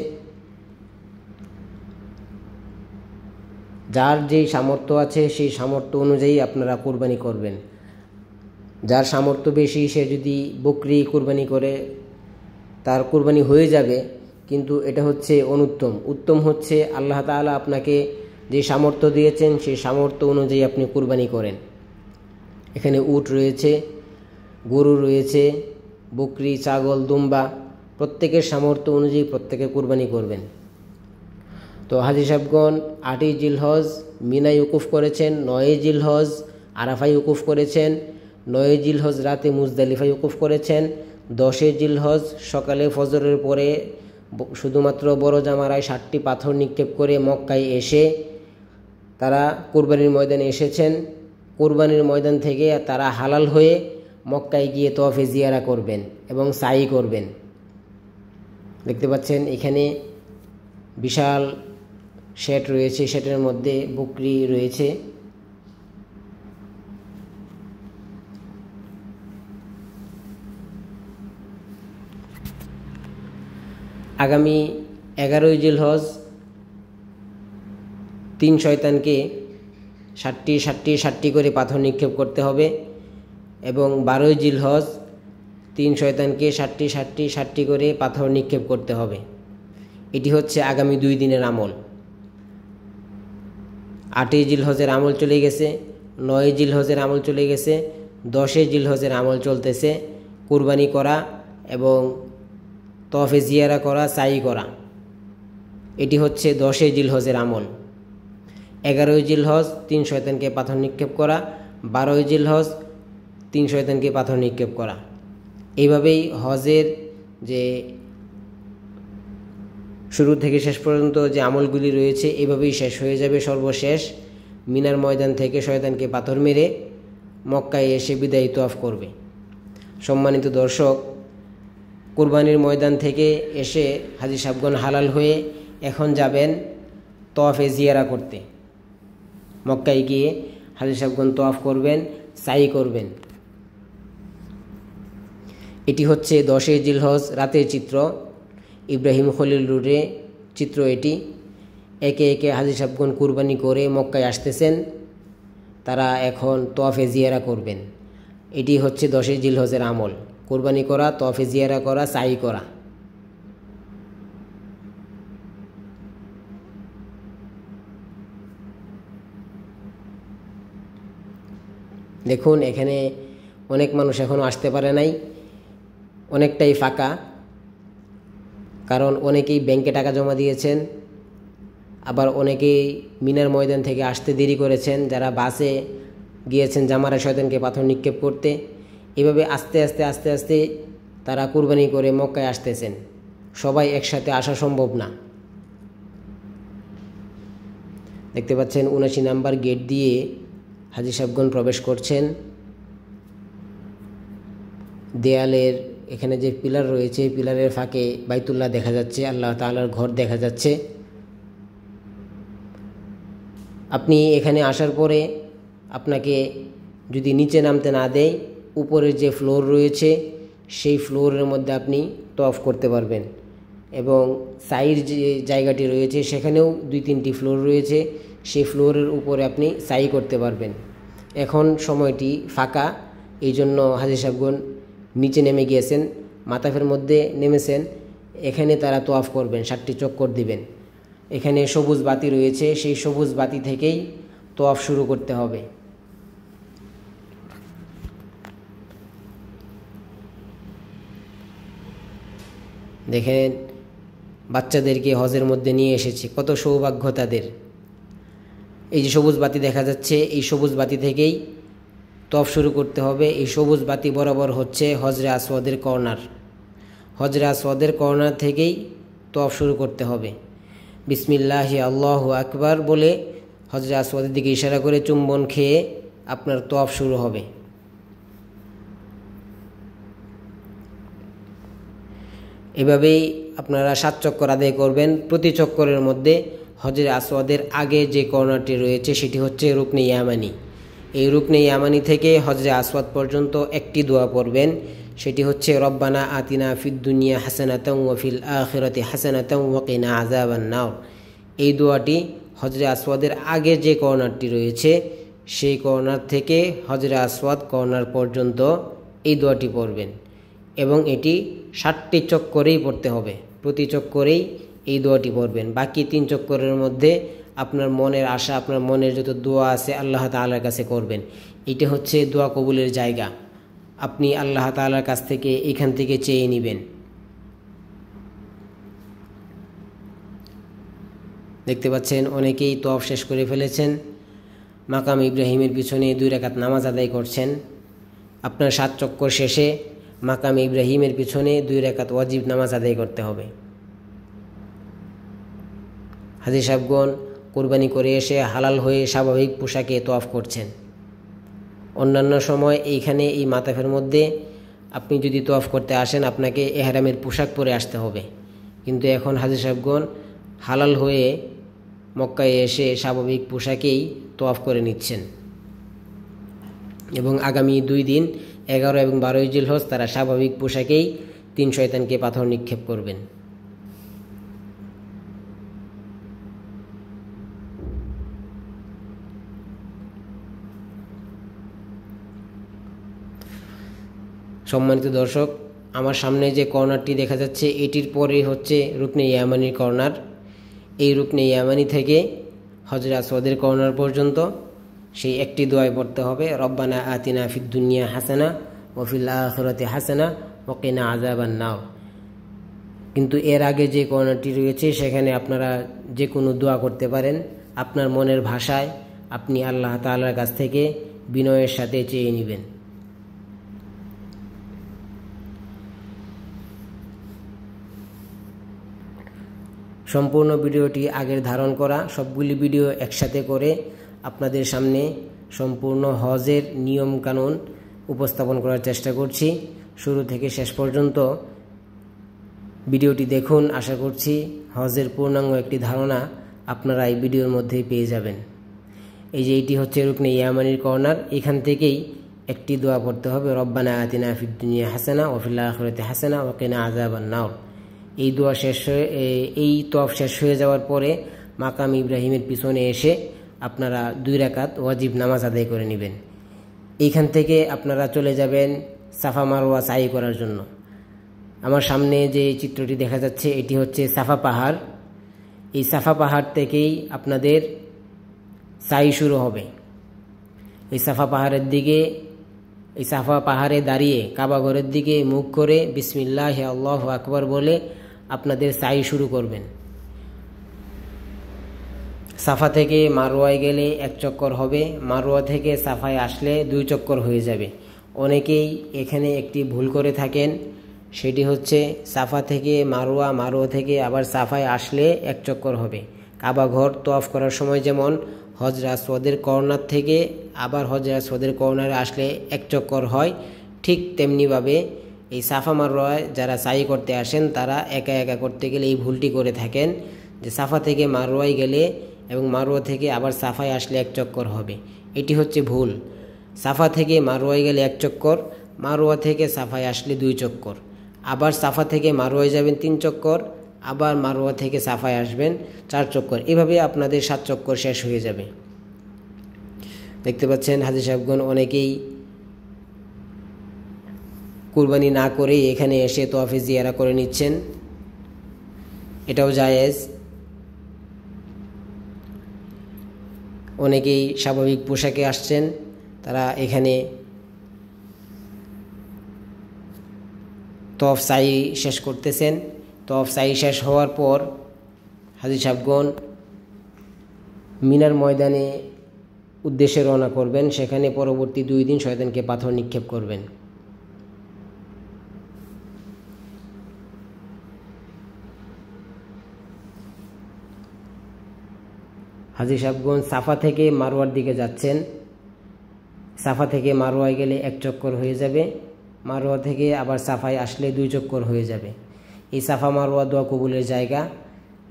যার যেই সামর্থ্য আছে সেই সামর্থ্য অনুযায়ী আপনারা কোরবানি করবেন। যার সামর্থ্য বেশি সে যদি বকরি কোরবানি করে তার কোরবানি হয়ে যাবে, কিন্তু এটা হচ্ছে অনুত্তম। উত্তম হচ্ছে আল্লাহ তাআলা আপনাকে যে সামর্থ্য দিয়েছেন সেই সামর্থ্য অনুযায়ী আপনি কোরবানি করেন। এখানে উট রয়েছে, গরু রয়েছে, বকরি, ছাগল, দুম্বা, প্রত্যেকের সামর্থ্য অনুযায়ী প্রত্যেকে কোরবানি করবেন। তো হাজী সাহেবগণ 8ই জিলহজ মিনায় উকুফ করেছেন, 9ই জিলহজ আরাফায় উকুফ করেছেন, 9ই জিলহজ রাতে মুজদালিফায় উকুফ করেছেন, 10ই জিলহজ সকালে ফজরের পরে শুধুমাত্র বড় জামারায় 7টি পাথর নিক্ষেপ করে মক্কায় এসে তারা কোরবানির ময়দানে এসেছেন। কোরবানির ময়দান থেকে তারা হালাল হয়ে মক্কায় গিয়ে তওয়াফে জিয়ারা করবেন এবং সাই করবেন। দেখতে পাচ্ছেন এখানে বিশাল শেড রয়েছে, শেডের মধ্যে বকরি রয়েছে। আগামী 11ই জিলহজ 3 শয়তানকে 7টি করে পাথর নিক্ষেপ করতে হবে, এবং 12ই জিলহজ 3 শয়তানকে 7টি করে পাথর নিক্ষেপ করতে হবে। এটি হচ্ছে আগামী 2 দিনের আমল। 8ই জিলহজের আমল চলে গেছে, 9ই জিলহজের আমল চলে গেছে, 10ই জিলহজের আমল চলতেছে কুরবানি করা এবং তওয়াফে জিয়ারা করা, সাই করা। এটি হচ্ছে 10ই জিলহজের আমল। 11ই জিলহজ 3 শয়তানকে পাথর নিক্ষেপ করা, 12ই জিলহজ 3 শয়তানকে পাথর নিক্ষেপ করা। এইভাবেই হজের যে শুরু থেকে শেষ পর্যন্ত যে আমলগুলি রয়েছে এভাবেই শেষ হয়ে যাবে। সর্বশেষ মিনার ময়দান থেকে শয়তানকে পাথর মেরে মক্কায় এসে বিদায়ী তওয়াফ করবে। সম্মানিত দর্শক, কুরবানির ময়দান থেকে এসে হাজী সাহেবগণ হালাল হয়ে এখন যাবেন তওয়াফে জিয়ারা করতে। মক্কায় গিয়ে হাজী সাহেবগণ তওয়াফ করবেন, সাই করবেন। এটি হচ্ছে 10ই জিলহজ রাতের চিত্র, ইব্রাহিম খলিল রোডে চিত্র এটি। একে একে হাজী সাহেবগণ কুরবানি করে মক্কায় আসতেছেন, তারা এখন তওয়াফে জিয়ারা করবেন। এটি হচ্ছে 10ই জিলহজের আমল, কুরবানি করা, তওয়াফে জিয়ারা করা, সাই করা। দেখুন এখানে অনেক মানুষ এখনও আসতে পারে নাই, অনেকটাই ফাঁকা, কারণ অনেকেই ব্যাংকে টাকা জমা দিয়েছেন, আবার অনেকেই মিনার ময়দান থেকে আসতে দেরি করেছেন, যারা বাসে গিয়েছেন জামারা শয়তানকে পাথর নিক্ষেপ করতে। এভাবে আস্তে আস্তে তারা কুরবানি করে মক্কায় আসতেছেন। সবাই একসাথে আসা সম্ভব না। দেখতে পাচ্ছেন 79 নাম্বার গেট দিয়ে হাজী সাহেবগণ প্রবেশ করছেন। দেয়ালের এখানে যে পিলার রয়েছে, পিলারের ফাঁকে বাইতুল্লাহ দেখা যাচ্ছে, আল্লাহ তাআলার ঘর দেখা যাচ্ছে। আপনি এখানে আসার পরে আপনাকে যদি নিচে নামতে না দেয়, উপরের যে ফ্লোর রয়েছে সেই ফ্লোরের মধ্যে আপনি তওয়াফ করতে পারবেন, এবং সাইর যে জায়গাটি রয়েছে সেখানেও 2-3টি ফ্লোর রয়েছে, সেই ফ্লোরের উপরে আপনি সাই করতে পারবেন। এখন সময়টি ফাঁকা, এই জন্য হাজী সাহেবগণ নিচে নেমে গিয়েছেন। মাতাফের মধ্যে নেমেছেন, এখানে তারা তোয়াফ করবেন, 7টি চক্কর দিবেন। এখানে সবুজ বাতি রয়েছে, সেই সবুজ বাতি থেকেই তোয়াফ শুরু করতে হবে। দেখেন বাচ্চাদেরকে হজের মধ্যে নিয়ে এসেছে, কত সৌভাগ্য তাদের। এই যে সবুজ বাতি দেখা যাচ্ছে, এই সবুজ বাতি থেকেই তোয়াফ শুরু করতে হবে। এই সবুজ বাতি বরাবর হচ্ছে হজরে আসওয়াদের কর্নার। হজরে আসওয়াদের কর্নার থেকেই তোয়াফ শুরু করতে হবে। বিসমিল্লাহি আল্লাহু আকবার বলে হজরে আসওয়াদের দিকে ইশারা করে চুম্বন খেয়ে আপনার তোয়াফ শুরু হবে। এভাবেই আপনারা 7 চক্কর আদায় করবেন। প্রতি চক্করের মধ্যে হজরে আসওয়াদের আগে যে কর্নারটি রয়েছে সেটি হচ্ছে রুকনে ইয়ামানি। এই রুকনে ইয়ামানি থেকে হজরে আসওয়াদ পর্যন্ত একটি দোয়া পড়বেন, সেটি হচ্ছে রব্বানা আতিনা ফিদ দুনিয়া হাসানাতাও ওয়া ফিল আখিরাতি হাসানাতাও ওয়া কিনা আযাবান নার। এই দোয়াটি হজরে আসওয়াদের আগে যে কর্নারটি রয়েছে সেই কর্নার থেকে হজরে আসওয়াদ কর্নার পর্যন্ত এই দোয়াটি পড়বেন এবং এটি 7টি চক্করেই পড়তে হবে। প্রতি চক্করেই এই দোয়াটি পড়বেন। বাকি 3 চক্করের মধ্যে আপনার মনের আশা, আপনার মনের যত দোয়া আছে আল্লাহ তাআলার কাছে করবেন। এটা হচ্ছে দোয়া কবুলের জায়গা। আপনি আল্লাহ তাআলার কাছ থেকে এখান থেকে চেয়ে নেবেন। দেখতে পাচ্ছেন অনেকেই তোয়াফ শেষ করে ফেলেছেন, মাকাম ইব্রাহিমের পিছনে 2 রাকাত নামাজ আদায় করছেন। আপনার 7 চক্কর শেষে মাকাম ইব্রাহিমের পিছনে 2 রাকাত ওয়াজিব নামাজ আদায় করতে হবে। হাজী সাহেবগণ কুরবানি করে এসে হালাল হয়ে স্বাভাবিক পোশাকে তোয়াফ করছেন। অন্যান্য সময় এইখানে এই মাতাফের মধ্যে আপনি যদি তোয়াফ করতে আসেন আপনাকে এহরামের পোশাক পরে আসতে হবে, কিন্তু এখন হাজী সাহেবগণ হালাল হয়ে মক্কায় এসে স্বাভাবিক পোশাকেই তোয়াফ করে নিচ্ছেন এবং আগামী 2 দিন 11 এবং 12 জিলহজ তারা স্বাভাবিক পোশাকেই 3 শয়তানকে পাথর নিক্ষেপ করবেন। সম্মানিত দর্শক, আমার সামনে যে কর্নারটি দেখা যাচ্ছে এটির পরে হচ্ছে রুকনে ইয়ামানির কর্নার। এই রুকনে ইয়ামানি থেকে হজরে আসওয়াদের কর্নার পর্যন্ত সেই একটি দোয়াই পড়তে হবে, রব্বানা আতিনা ফিদ দুনিয়া হাসানা ওয়া ফিল আখিরাতি হাসানা ওয়া কিনা আযাবান নার। কিন্তু এর আগে যে কর্নারটি রয়েছে সেখানে আপনারা যে কোনো দোয়া করতে পারেন, আপনার মনের ভাষায় আপনি আল্লাহ তাআলার কাছ থেকে বিনয়ের সাথে চেয়ে নেবেন। সম্পূর্ণ ভিডিওটি আগের ধারণ করা, সবগুলি ভিডিও একসাথে করে আপনাদের সামনে সম্পূর্ণ হজের নিয়ম কানুন উপস্থাপন করার চেষ্টা করছি। শুরু থেকে শেষ পর্যন্ত ভিডিওটি দেখুন, আশা করছি হজের পূর্ণাঙ্গ একটি ধারণা আপনারা এই ভিডিওর মধ্যেই পেয়ে যাবেন। এই যে এটি হচ্ছে রুকনে ইয়ামানির কর্নার, এখান থেকেই একটি দোয়া পড়তে হবে, রব্বানা আতিনা ফিদ দুনিয়া হাসানা ওয়া ফিল আখিরাতি হাসানা ওয়া কিনা আযাবান নার। এই দোয়া শেষ হয়ে এই তোয়াফ শেষ হয়ে যাওয়ার পরে মাকাম ইব্রাহিমের পিছনে এসে আপনারা 2 রাকাত ওয়াজিব নামাজ আদায় করে নেবেন। এইখান থেকে আপনারা চলে যাবেন সাফা মারওয়া সাই করার জন্য। আমার সামনে যে চিত্রটি দেখা যাচ্ছে এটি হচ্ছে সাফা পাহাড়। এই সাফা পাহাড় থেকেই আপনাদের সাই শুরু হবে। এই সাফা পাহাড়ে দাঁড়িয়ে কাবা ঘরের দিকে মুখ করে বিসমিল্লাহি আল্লাহু আকবার বলে আপনাদের সাই শুরু করবেন। সাফা থেকে মারওয়ায় গেলে 1 চক্কর হবে, মারওয়া থেকে সাফায় আসলে 2 চক্কর হয়ে যাবে। অনেকেই এখানে একটি ভুল করে থাকেন, সেটি হচ্ছে সাফা থেকে মারওয়া, মারওয়া থেকে আবার সাফায় আসলে 1 চক্কর হবে। কাবা ঘর তোয়াফ করার সময় যেমন হজরে আসওয়াদের কর্নার থেকে আবার হজরে আসওয়াদের কর্নারে আসলে 1 চক্কর হয়, ঠিক তেমনিভাবে এই সাফা মারওয়ায় যারা সাই করতে আসেন তারা একা একা করতে গেলে এই ভুলটি করে থাকেন যে সাফা থেকে মারওয়ায় গেলে এবং মারওয়া থেকে আবার সাফায় আসলে 1 চক্কর হবে। এটি হচ্ছে ভুল। সাফা থেকে মারওয়ায় গেলে 1 চক্কর, মারওয়া থেকে সাফায় আসলে 2 চক্কর, আবার সাফা থেকে মারওয়ায় যাবেন 3 চক্কর, আবার মারওয়া থেকে সাফায় আসবেন 4 চক্কর। এভাবে আপনাদের 7 চক্কর শেষ হয়ে যাবে। দেখতে পাচ্ছেন হাজী সাহেবগণ অনেকেই কুরবানি না করেই এখানে এসে তওয়াফে জিয়ারা করে নিচ্ছেন, এটাও জায়েজ। অনেকেই স্বাভাবিক পোশাকে আসছেন, তারা এখানে তওয়াফ সাই শেষ করতেছেন। তওয়াফ সাই শেষ হওয়ার পর হাজী সাহেবগণ মিনার ময়দানে উদ্দেশ্যে রওনা করবেন। সেখানে পরবর্তী 2 দিন শয়তানকে পাথর নিক্ষেপ করবেন। হাজী সাহেবগঞ্জ সাফা থেকে মারোয়ার দিকে যাচ্ছেন। সাফা থেকে মারোয়ায় গেলে 1 চক্কর হয়ে যাবে, মারোয়া থেকে আবার সাফায় আসলে 2 চক্কর হয়ে যাবে। এই সাফা মারোয়া দোয়া কবুলের জায়গা।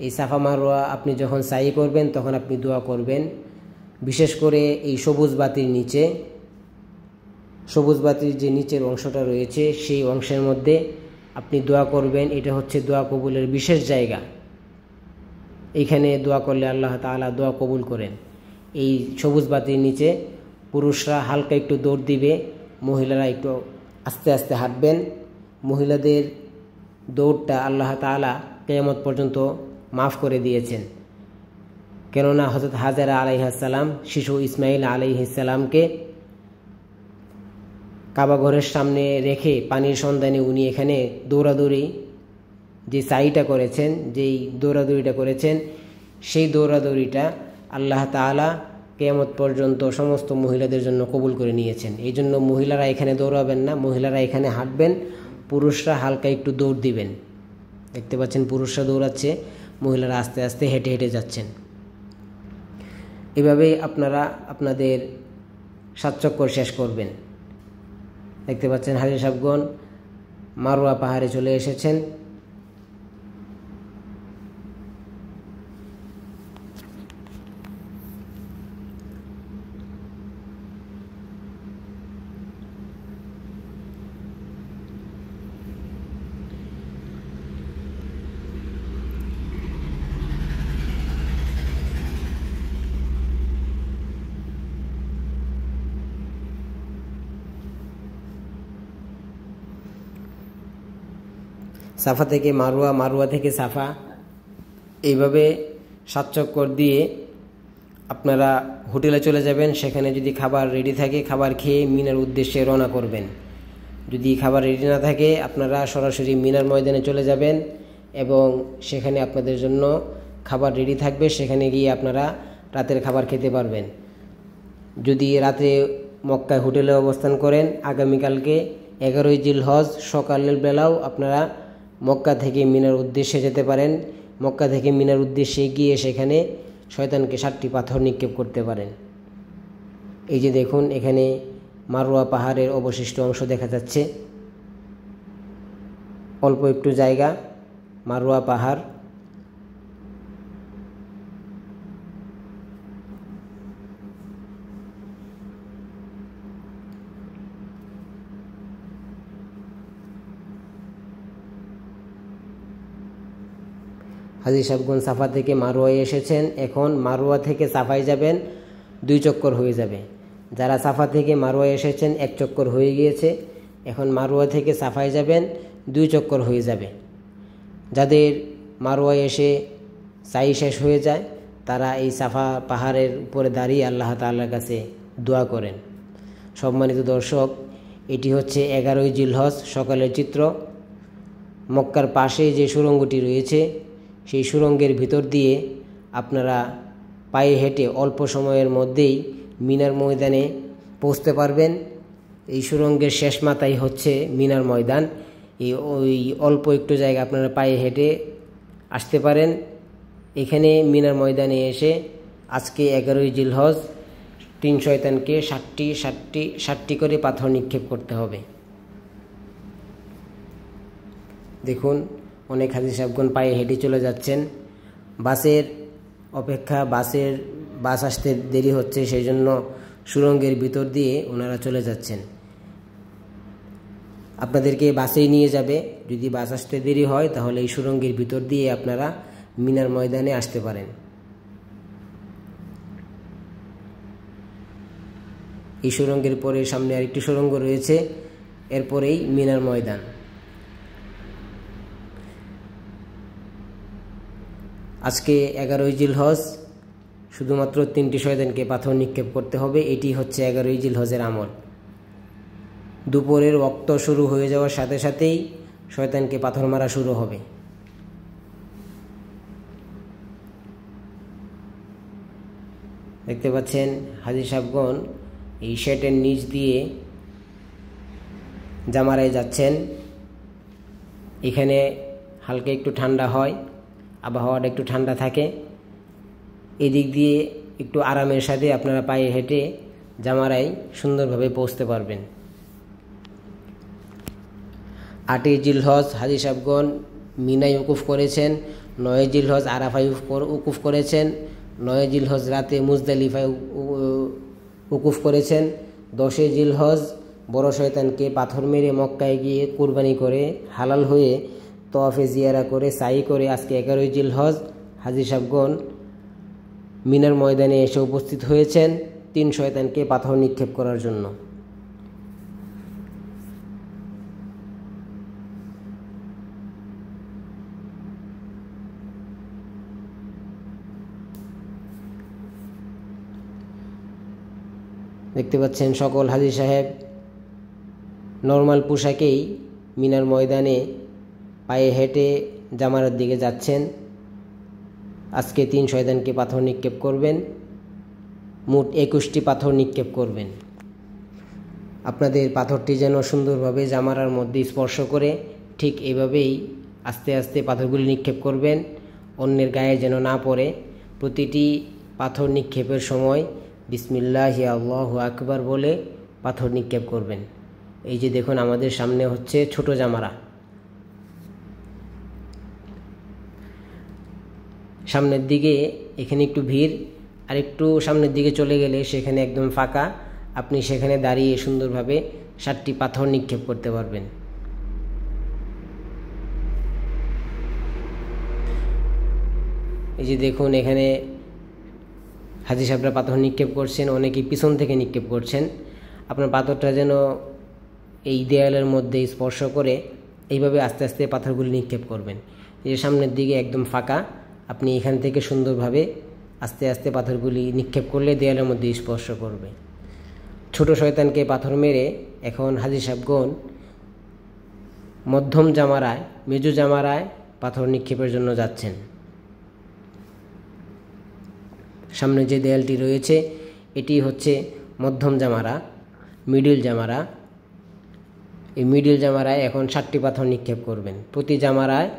এই সাফা মারোয়া আপনি যখন সাই করবেন তখন আপনি দোয়া করবেন, বিশেষ করে এই সবুজ বাতির নিচে, সবুজ বাতির যে নিচের অংশটা রয়েছে সেই অংশের মধ্যে আপনি দোয়া করবেন। এটা হচ্ছে দোয়া কবুলের বিশেষ জায়গা। এইখানে দোয়া করলে আল্লাহ তাআলা দোয়া কবুল করেন। এই সবুজ বাতির নিচে পুরুষরা হালকা একটু দৌড় দিবে, মহিলারা একটু আস্তে আস্তে হাঁটবেন। মহিলাদের দৌড়টা আল্লাহ তাআলা কিয়ামত পর্যন্ত মাফ করে দিয়েছেন, কেননা হযরত হাজেরা আলাইহিস সালাম শিশু ইসমাইল আলাইহিস সালামকে কাবা ঘরের সামনে রেখে পানির সন্ধানে উনি এখানে দৌড়াদৌড়ি যে সাইটা করেছেন, যেই দৌড়াদৌড়িটা করেছেন, সেই দৌড়াদৌড়িটা আল্লাহ তাআলা কিয়ামত পর্যন্ত সমস্ত মহিলাদের জন্য কবুল করে নিয়েছেন। এই জন্য মহিলারা এখানে দৌড়াবেন না, মহিলারা এখানে হাঁটবেন, পুরুষরা হালকা একটু দৌড় দিবেন। দেখতে পাচ্ছেন পুরুষরা দৌড়াচ্ছে, মহিলারা আস্তে আস্তে হেঁটে হেঁটে যাচ্ছেন। এভাবেই আপনারা আপনাদের 7 চক্কর শেষ করবেন। দেখতে পাচ্ছেন হাজী সাহেবগণ মারোয়া পাহাড়ে চলে এসেছেন। সাফা থেকে মারোয়া, মারোয়া থেকে সাফা, এইভাবে 7 চক্কর দিয়ে আপনারা হোটেলে চলে যাবেন। সেখানে যদি খাবার রেডি থাকে খাবার খেয়ে মিনার উদ্দেশ্যে রওনা করবেন। যদি খাবার রেডি না থাকে আপনারা সরাসরি মিনার ময়দানে চলে যাবেন এবং সেখানে আপনাদের জন্য খাবার রেডি থাকবে। সেখানে গিয়ে আপনারা রাতের খাবার খেতে পারবেন। যদি রাতে মক্কায় হোটেলে অবস্থান করেন, আগামীকালকে 11ই জিলহজ সকালের বেলাও আপনারা মক্কা থেকে মিনার উদ্দেশ্যে যেতে পারেন। মক্কা থেকে মিনার উদ্দেশ্যে গিয়ে সেখানে শয়তানকে 7টি পাথর নিক্ষেপ করতে পারেন। এই যে দেখুন এখানে মারোয়া পাহাড়ের অবশিষ্ট অংশ দেখা যাচ্ছে, অল্প একটু জায়গা মারোয়া পাহাড়। হাজী সাহেবগঞ্জ সাফা থেকে মারোয়ায় এসেছেন, এখন মারোয়া থেকে সাফায় যাবেন, 2 চক্কর হয়ে যাবে। যারা সাফা থেকে মারোয়ায় এসেছেন 1 চক্কর হয়ে গিয়েছে, এখন মারোয়া থেকে সাফায় যাবেন, 2 চক্কর হয়ে যাবে। যাদের মারোয়ায় এসে সাই শেষ হয়ে যায় তারা এই সাফা পাহাড়ের উপরে দাঁড়িয়ে আল্লাহ তাআলার কাছে দোয়া করেন। সম্মানিত দর্শক, এটি হচ্ছে 11ই জিলহজ সকালের চিত্র। মক্কার পাশে যে সুড়ঙ্গটি রয়েছে সেই সুড়ঙ্গের ভিতর দিয়ে আপনারা পায়ে হেঁটে অল্প সময়ের মধ্যেই মিনার ময়দানে পৌঁছতে পারবেন। এই সুড়ঙ্গের শেষ মাথায় হচ্ছে মিনার ময়দান। ওই অল্প একটু জায়গা আপনারা পায়ে হেঁটে আসতে পারেন। এখানে মিনার ময়দানে এসে আজকে 11ই জিলহজ 3 শয়তানকে 60টি করে পাথর নিক্ষেপ করতে হবে। দেখুন অনেক হাজী সাহেবগণ পায়ে হেঁটে চলে যাচ্ছেন। বাসের অপেক্ষা বাস আসতে দেরি হচ্ছে, সেই জন্য সুড়ঙ্গের ভিতর দিয়ে ওনারা চলে যাচ্ছেন। আপনাদেরকে বাসেই নিয়ে যাবে। যদি বাস আসতে দেরি হয় তাহলে এই সুড়ঙ্গের ভিতর দিয়ে আপনারা মিনার ময়দানে আসতে পারেন। এই সুড়ঙ্গের পরে সামনে আরেকটি সুড়ঙ্গ রয়েছে, এরপরেই মিনার ময়দান। আজকে 11ই জিলহজ, শুধুমাত্র 3টি শয়তানকে পাথর নিক্ষেপ করতে হবে। এটি হচ্ছে 11ই জিলহজের আমল। দুপুরের ওয়াক্ত শুরু হয়ে যাওয়ার সাথে সাথেই শয়তানকে পাথর মারা শুরু হবে। দেখতে পাচ্ছেন হাজী সাহেবগণ এই শেটের নিচ দিয়ে জামারায় যাচ্ছেন। এখানে হালকা একটু ঠান্ডা হয়, আবহাওয়াটা একটু ঠান্ডা থাকে। এদিক দিয়ে একটু আরামের সাথে আপনারা পায়ে হেঁটে জামারায় সুন্দরভাবে পৌঁছতে পারবেন। 8ই জিলহজ হাজী সাহেবগণ মিনায় উকুফ করেছেন, 9ই জিলহজ আরাফায় উকুফ করেছেন, 9ই জিলহজ রাতে মুজদালিফায় উকুফ করেছেন, 10ই জিলহজ বড় শয়তানকে পাথর মেরে মক্কায় গিয়ে কুরবানি করে হালাল হয়ে তওয়াফে জিয়ারা করে সাই করে আজকে 11ই জিলহজ হাজী সাহেবগণ মিনার ময়দানে এসে উপস্থিত হয়েছেন 3 শয়তানকে পাথর নিক্ষেপ করার জন্য। দেখতে পাচ্ছেন সকল হাজী সাহেব নর্মাল পোশাকেই মিনার ময়দানে পায়ে হেঁটে জামারার দিকে যাচ্ছেন। আজকে 3 শয়তানকে পাথর নিক্ষেপ করবেন, মোট 21টি পাথর নিক্ষেপ করবেন। আপনাদের পাথরটি যেন সুন্দরভাবে জামারার মধ্যে স্পর্শ করে, ঠিক এভাবেই আস্তে আস্তে পাথরগুলি নিক্ষেপ করবেন, অন্যের গায়ে যেন না পড়ে। প্রতিটি পাথর নিক্ষেপের সময় বিসমিল্লাহি আল্লাহু আকবার বলে পাথর নিক্ষেপ করবেন। এই যে দেখুন আমাদের সামনে হচ্ছে ছোট জামারা, সামনের দিকে এখানে একটু ভিড়, আর একটু সামনের দিকে চলে গেলে সেখানে একদম ফাঁকা। আপনি সেখানে দাঁড়িয়ে সুন্দরভাবে 7টি পাথর নিক্ষেপ করতে পারবেন। এই যে দেখুন এখানে হাজী সাহেবরা পাথর নিক্ষেপ করছেন, অনেকেই পিছন থেকে নিক্ষেপ করছেন। আপনার পাথরটা যেন এই দেয়ালের মধ্যে স্পর্শ করে এইভাবে আস্তে আস্তে পাথরগুলি নিক্ষেপ করবেন। এই যে সামনের দিকে একদম ফাঁকা, আপনি এখান থেকে সুন্দরভাবে আস্তে আস্তে পাথরগুলি নিক্ষেপ করলে দেয়ালের মধ্যে স্পর্শ করবে। ছোট শয়তানকে পাথর মেরে এখন হাজী সাহেবগণ মধ্যম জামারায়, মেজু জামারায় পাথর নিক্ষেপের জন্য যাচ্ছেন। সামনে যে দেয়ালটি রয়েছে এটি হচ্ছে মধ্যম জামারা, মিডিল জামারা। এই মিডিল জামারায় এখন 7টি পাথর নিক্ষেপ করবেন। প্রতি জামারায়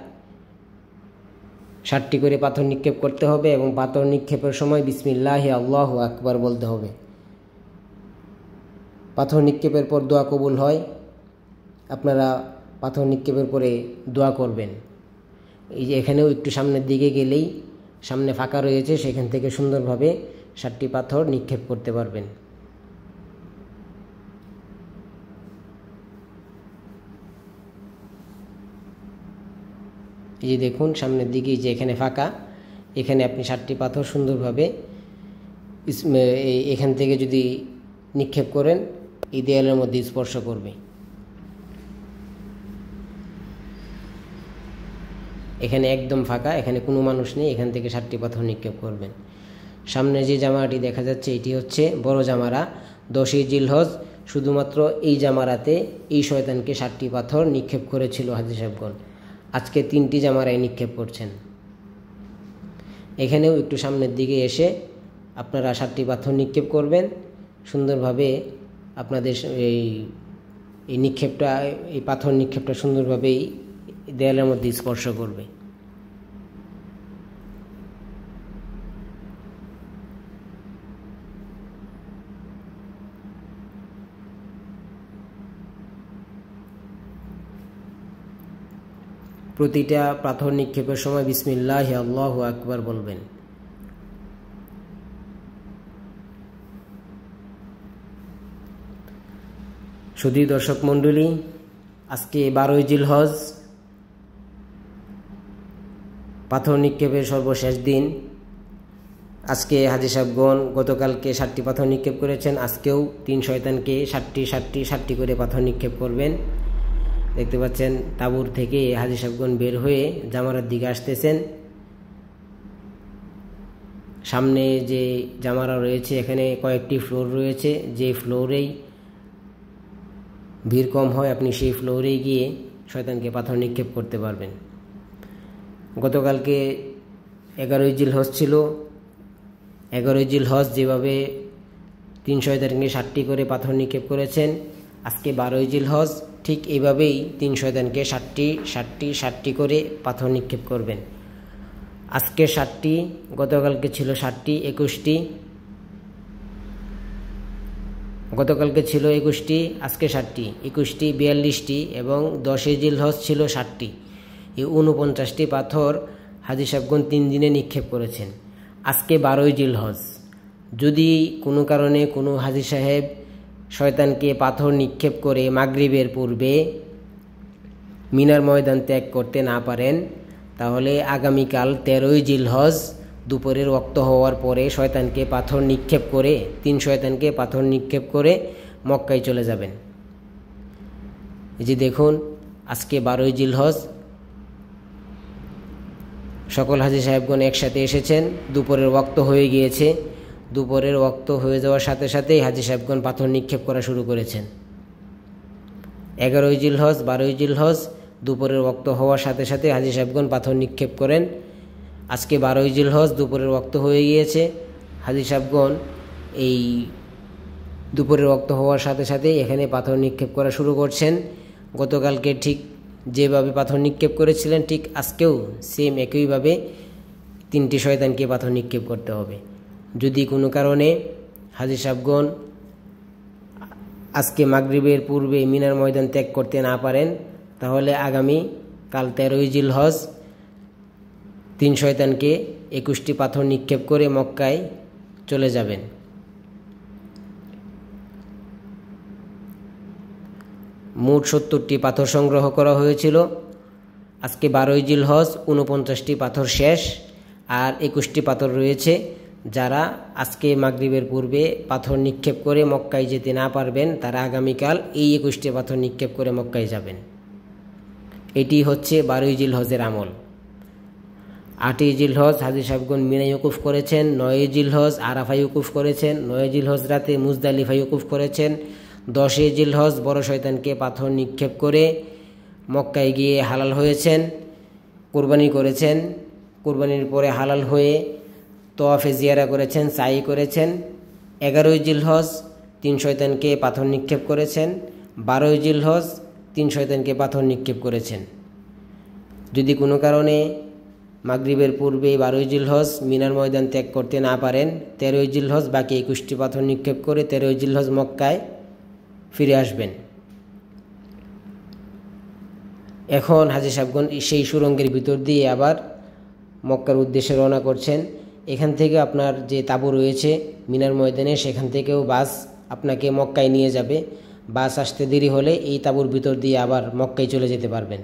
7টি করে পাথর নিক্ষেপ করতে হবে এবং পাথর নিক্ষেপের সময় বিসমিল্লাহি আল্লাহু আকবার বলতে হবে। পাথর নিক্ষেপের পর দোয়া কবুল হয়, আপনারা পাথর নিক্ষেপের পরে দোয়া করবেন। এই যে এখানেও একটু সামনের দিকে গেলেই সামনে ফাঁকা রয়েছে, সেখান থেকে সুন্দরভাবে 7টি পাথর নিক্ষেপ করতে পারবেন। এই যে দেখুন সামনের দিকে যে এখানে ফাঁকা, এখানে আপনি 7টি পাথর সুন্দরভাবে এখান থেকে যদি নিক্ষেপ করেন এই দেয়ালের মধ্যে স্পর্শ করবে। এখানে একদম ফাঁকা, এখানে কোনো মানুষ নেই, এখান থেকে 7টি পাথর নিক্ষেপ করবেন। সামনে যে জামারাটি দেখা যাচ্ছে এটি হচ্ছে বড় জামারা, 10ই জিলহজ শুধুমাত্র এই জামারাতে এই শয়তানকে 7টি পাথর নিক্ষেপ করেছিল হাজী সাহেবগণ। আজকে 3টি জামারায় নিক্ষেপ করছেন। এখানেও একটু সামনের দিকে এসে আপনারা 7টি পাথর নিক্ষেপ করবেন। সুন্দরভাবে আপনাদের এই নিক্ষেপটা, এই পাথর নিক্ষেপটা সুন্দরভাবেই দেয়ালের মধ্যে স্পর্শ করবে। প্রতিটা পাথর নিক্ষেপের সময় বিসমিল্লাহি আল্লাহু আকবার বলবেন। সুধী দর্শক মণ্ডলী, আজকে 12ই জিলহজ, পাথর নিক্ষেপের সর্বশেষ দিন। আজকে হাজী সাহেবগণ গতকালকে 7টি পাথর নিক্ষেপ করেছেন, আজকেও 3 শয়তানকে 7টি করে পাথর নিক্ষেপ করবেন। দেখতে পাচ্ছেন তাঁবুর থেকে হাজী সাহেবগণ বের হয়ে জামারার দিকে আসতেছেন। সামনে যে জামারা রয়েছে এখানে কয়েকটি ফ্লোর রয়েছে, যে ফ্লোরেই ভিড় কম হয় আপনি সেই ফ্লোরেই গিয়ে শয়তানকে পাথর নিক্ষেপ করতে পারবেন। গতকালকে 11ই জিলহজ ছিল। 11ই জিলহজ যেভাবে 3 শয়তানকে 7টি করে পাথর নিক্ষেপ করেছেন, আজকে 12ই জিলহজ ঠিক এইভাবেই 3 শয়তানকে 7টি করে পাথর নিক্ষেপ করবেন। আজকে 7টি, গতকালকে ছিল 7টি, 21টি। গতকালকে ছিল 21টি, আজকে 7টি, 21টি, 42টি এবং 10ই জিলহজ ছিল 7টি। এই 49টি পাথর হাজী সাহেবগণ 3 দিনে নিক্ষেপ করেছেন। আজকে 12ই জিলহজ। যদি কোনো কারণে কোনো হাজী সাহেব শয়তানকে পাথর নিক্ষেপ করে মাগরিবের পূর্বে মিনার ময়দান ত্যাগ করতে না পারেন, তাহলে আগামীকাল 13ই জিলহজ দুপুরের ওয়াক্ত হওয়ার পরে শয়তানকে পাথর নিক্ষেপ করে 3 শয়তানকে পাথর নিক্ষেপ করে মক্কায় চলে যাবেন। এই যে দেখুন, আজকে 12ই জিলহজ, সকল হাজী সাহেবগণ একসাথে এসেছেন। দুপুরের ওয়াক্ত হয়ে গিয়েছে। দুপুরের ওয়াক্ত হয়ে যাওয়ার সাথে সাথেই হাজী সাহেবগণ পাথর নিক্ষেপ করা শুরু করেছেন। 11ই জিলহজ, 12ই জিলহজ দুপুরের ওয়াক্ত হওয়ার সাথে সাথে হাজী সাহেবগণ পাথর নিক্ষেপ করেন। আজকে 12ই জিলহজ দুপুরের ওয়াক্ত হয়ে গিয়েছে। হাজী সাহেবগণ এই দুপুরের ওয়াক্ত হওয়ার সাথে সাথে এখানে পাথর নিক্ষেপ করা শুরু করছেন। গতকালকে ঠিক যেভাবে পাথর নিক্ষেপ করেছিলেন, ঠিক আজকেও সেম একইভাবে 3টি শয়তানকে পাথর নিক্ষেপ করতে হবে। যদি কোনো কারণে হাজী সাহেবগণ আজকে মাগরিবের পূর্বে মিনার ময়দান ত্যাগ করতে না পারেন, তাহলে আগামী কাল 13ই জিলহজ 3 শয়তানকে 21টি পাথর নিক্ষেপ করে মক্কায় চলে যাবেন। মোট 70টি পাথর সংগ্রহ করা হয়েছিল। আজকে 12ই জিলহজ 49টি পাথর শেষ, আর 21টি পাথর রয়েছে। যারা আজকে মাগরিবের পূর্বে পাথর নিক্ষেপ করে মক্কায় যেতে না পারবেন, তারা আগামীকাল এই 21টি পাথর নিক্ষেপ করে মক্কায় যাবেন। এটি হচ্ছে 12ই জিলহজের আমল। 8ই জিলহজ হাজী সাহেবগণ মিনায় উকুফ করেছেন। 9ই জিলহজ আরাফায় উকুফ করেছেন। 9ই জিলহজ রাতে মুজদালিফায় উকুফ করেছেন। 10ই জিলহজ বড় শয়তানকে পাথর নিক্ষেপ করে মক্কায় গিয়ে হালাল হয়েছেন, কুরবানি করেছেন। কুরবানির পরে হালাল হয়ে তওয়াফে জিয়ারা করেছেন, সাই করেছেন। 11ই জিলহজ 3 শয়তানকে পাথর নিক্ষেপ করেছেন। 12ই জিলহজ 3 শয়তানকে পাথর নিক্ষেপ করেছেন। যদি কোনো কারণে মাগরিবের পূর্বে 12ই জিলহজ মিনার ময়দান ত্যাগ করতে না পারেন, 13ই জিলহজ বাকি 21টি পাথর নিক্ষেপ করে 13ই জিলহজ মক্কায় ফিরে আসবেন। এখন হাজী সাহেবগণ সেই সুরঙ্গের ভিতর দিয়ে আবার মক্কার উদ্দেশ্যে রওনা করছেন। এখান থেকে আপনার যে তাঁবু রয়েছে মিনার ময়দানে, সেখান থেকেও বাস আপনাকে মক্কায় নিয়ে যাবে। বাস আসতে দেরি হলে এই তাঁবুর ভিতর দিয়ে আবার মক্কায় চলে যেতে পারবেন।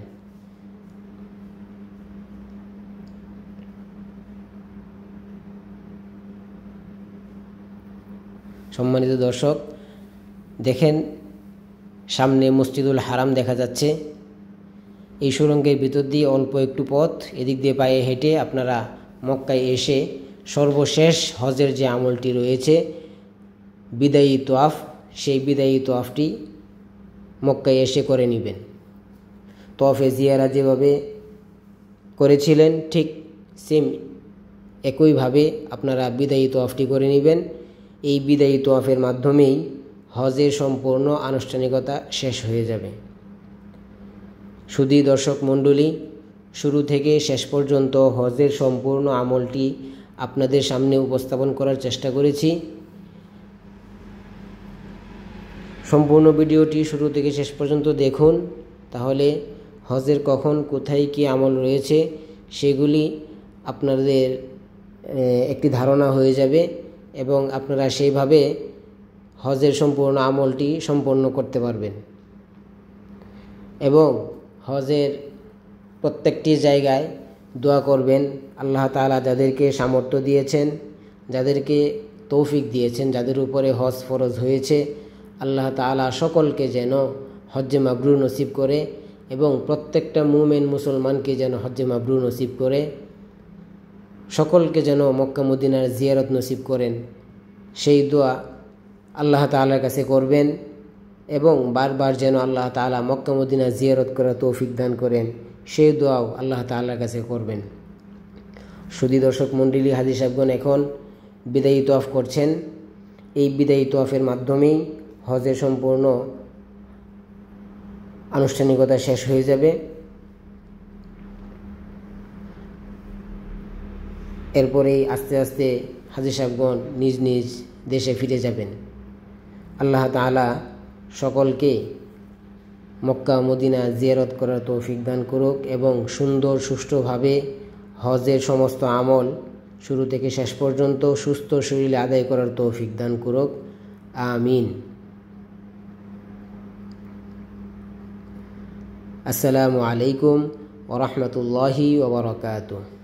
সম্মানিত দর্শক, দেখেন সামনে মসজিদুল হারাম দেখা যাচ্ছে। এই সুরঙ্গের ভিতর দিয়ে অল্প একটু পথ এদিক দিয়ে পায়ে হেঁটে আপনারা মক্কায় এসে সর্বশেষ হজের যে আমলটি রয়েছে বিদায়ী তোয়াফ, সেই বিদায়ী তোয়াফটি মক্কায় এসে করে নেবেন। তোয়াফে জিয়ারা যেভাবে করেছিলেন ঠিক সেম একইভাবে আপনারা বিদায়ী তোয়াফটি করে নেবেন। এই বিদায়ী তোয়াফের মাধ্যমেই হজের সম্পূর্ণ আনুষ্ঠানিকতা শেষ হয়ে যাবে। শুধু দর্শক মণ্ডলী, শুরু থেকে শেষ পর্যন্ত হজের সম্পূর্ণ আমলটি আপনাদের সামনে উপস্থাপন করার চেষ্টা করেছি। সম্পূর্ণ ভিডিওটি শুরু থেকে শেষ পর্যন্ত দেখুন, তাহলে হজের কখন কোথায় কী আমল রয়েছে সেগুলি আপনাদের একটি ধারণা হয়ে যাবে এবং আপনারা সেইভাবে হজের সম্পূর্ণ আমলটি সম্পন্ন করতে পারবেন। এবং হজের প্রত্যেকটি জায়গায় দোয়া করবেন। আল্লাহ তাআলা যাদেরকে সামর্থ্য দিয়েছেন যাদেরকে তৌফিক দিয়েছেন, যাদের উপরে হজ ফরজ হয়েছে, আল্লাহ তাআলা সকলকে যেন হজ্জে মাবরুর নসিব করে এবং প্রত্যেকটা মুমিন মুসলমানকে যেন হজ্জে মাবরুর নসিব করে, সকলকে যেন মক্কা মদিনার জিয়ারত নসিব করেন, সেই দোয়া আল্লাহ তাআলার কাছে করবেন এবং বারবার যেন আল্লাহ তাআলা মক্কা মদিনা জিয়ারত করার তৌফিক দান করেন, সেই দোয়াও আল্লাহ তাআলার কাছে করবেন। সুধী দর্শক মণ্ডলী, হাজী সাহেবগণ এখন বিদায়ী তওয়াফ করছেন। এই বিদায়ী তওয়াফের মাধ্যমেই হজের সম্পূর্ণ আনুষ্ঠানিকতা শেষ হয়ে যাবে। এরপরেই আস্তে আস্তে হাজী সাহেবগণ নিজ নিজ দেশে ফিরে যাবেন। আল্লাহ তাআলা সকলকে মক্কা মদিনা জিয়ারত করার তৌফিক দান করুক এবং সুন্দর সুষ্ঠুভাবে হজের সমস্ত আমল শুরু থেকে শেষ পর্যন্ত সুস্থ শরীরে আদায় করার তৌফিক দান করুক। আমিন। আসসালামু আলাইকুম ওয়া রাহমাতুল্লাহি ওয়া বারাকাতুহু।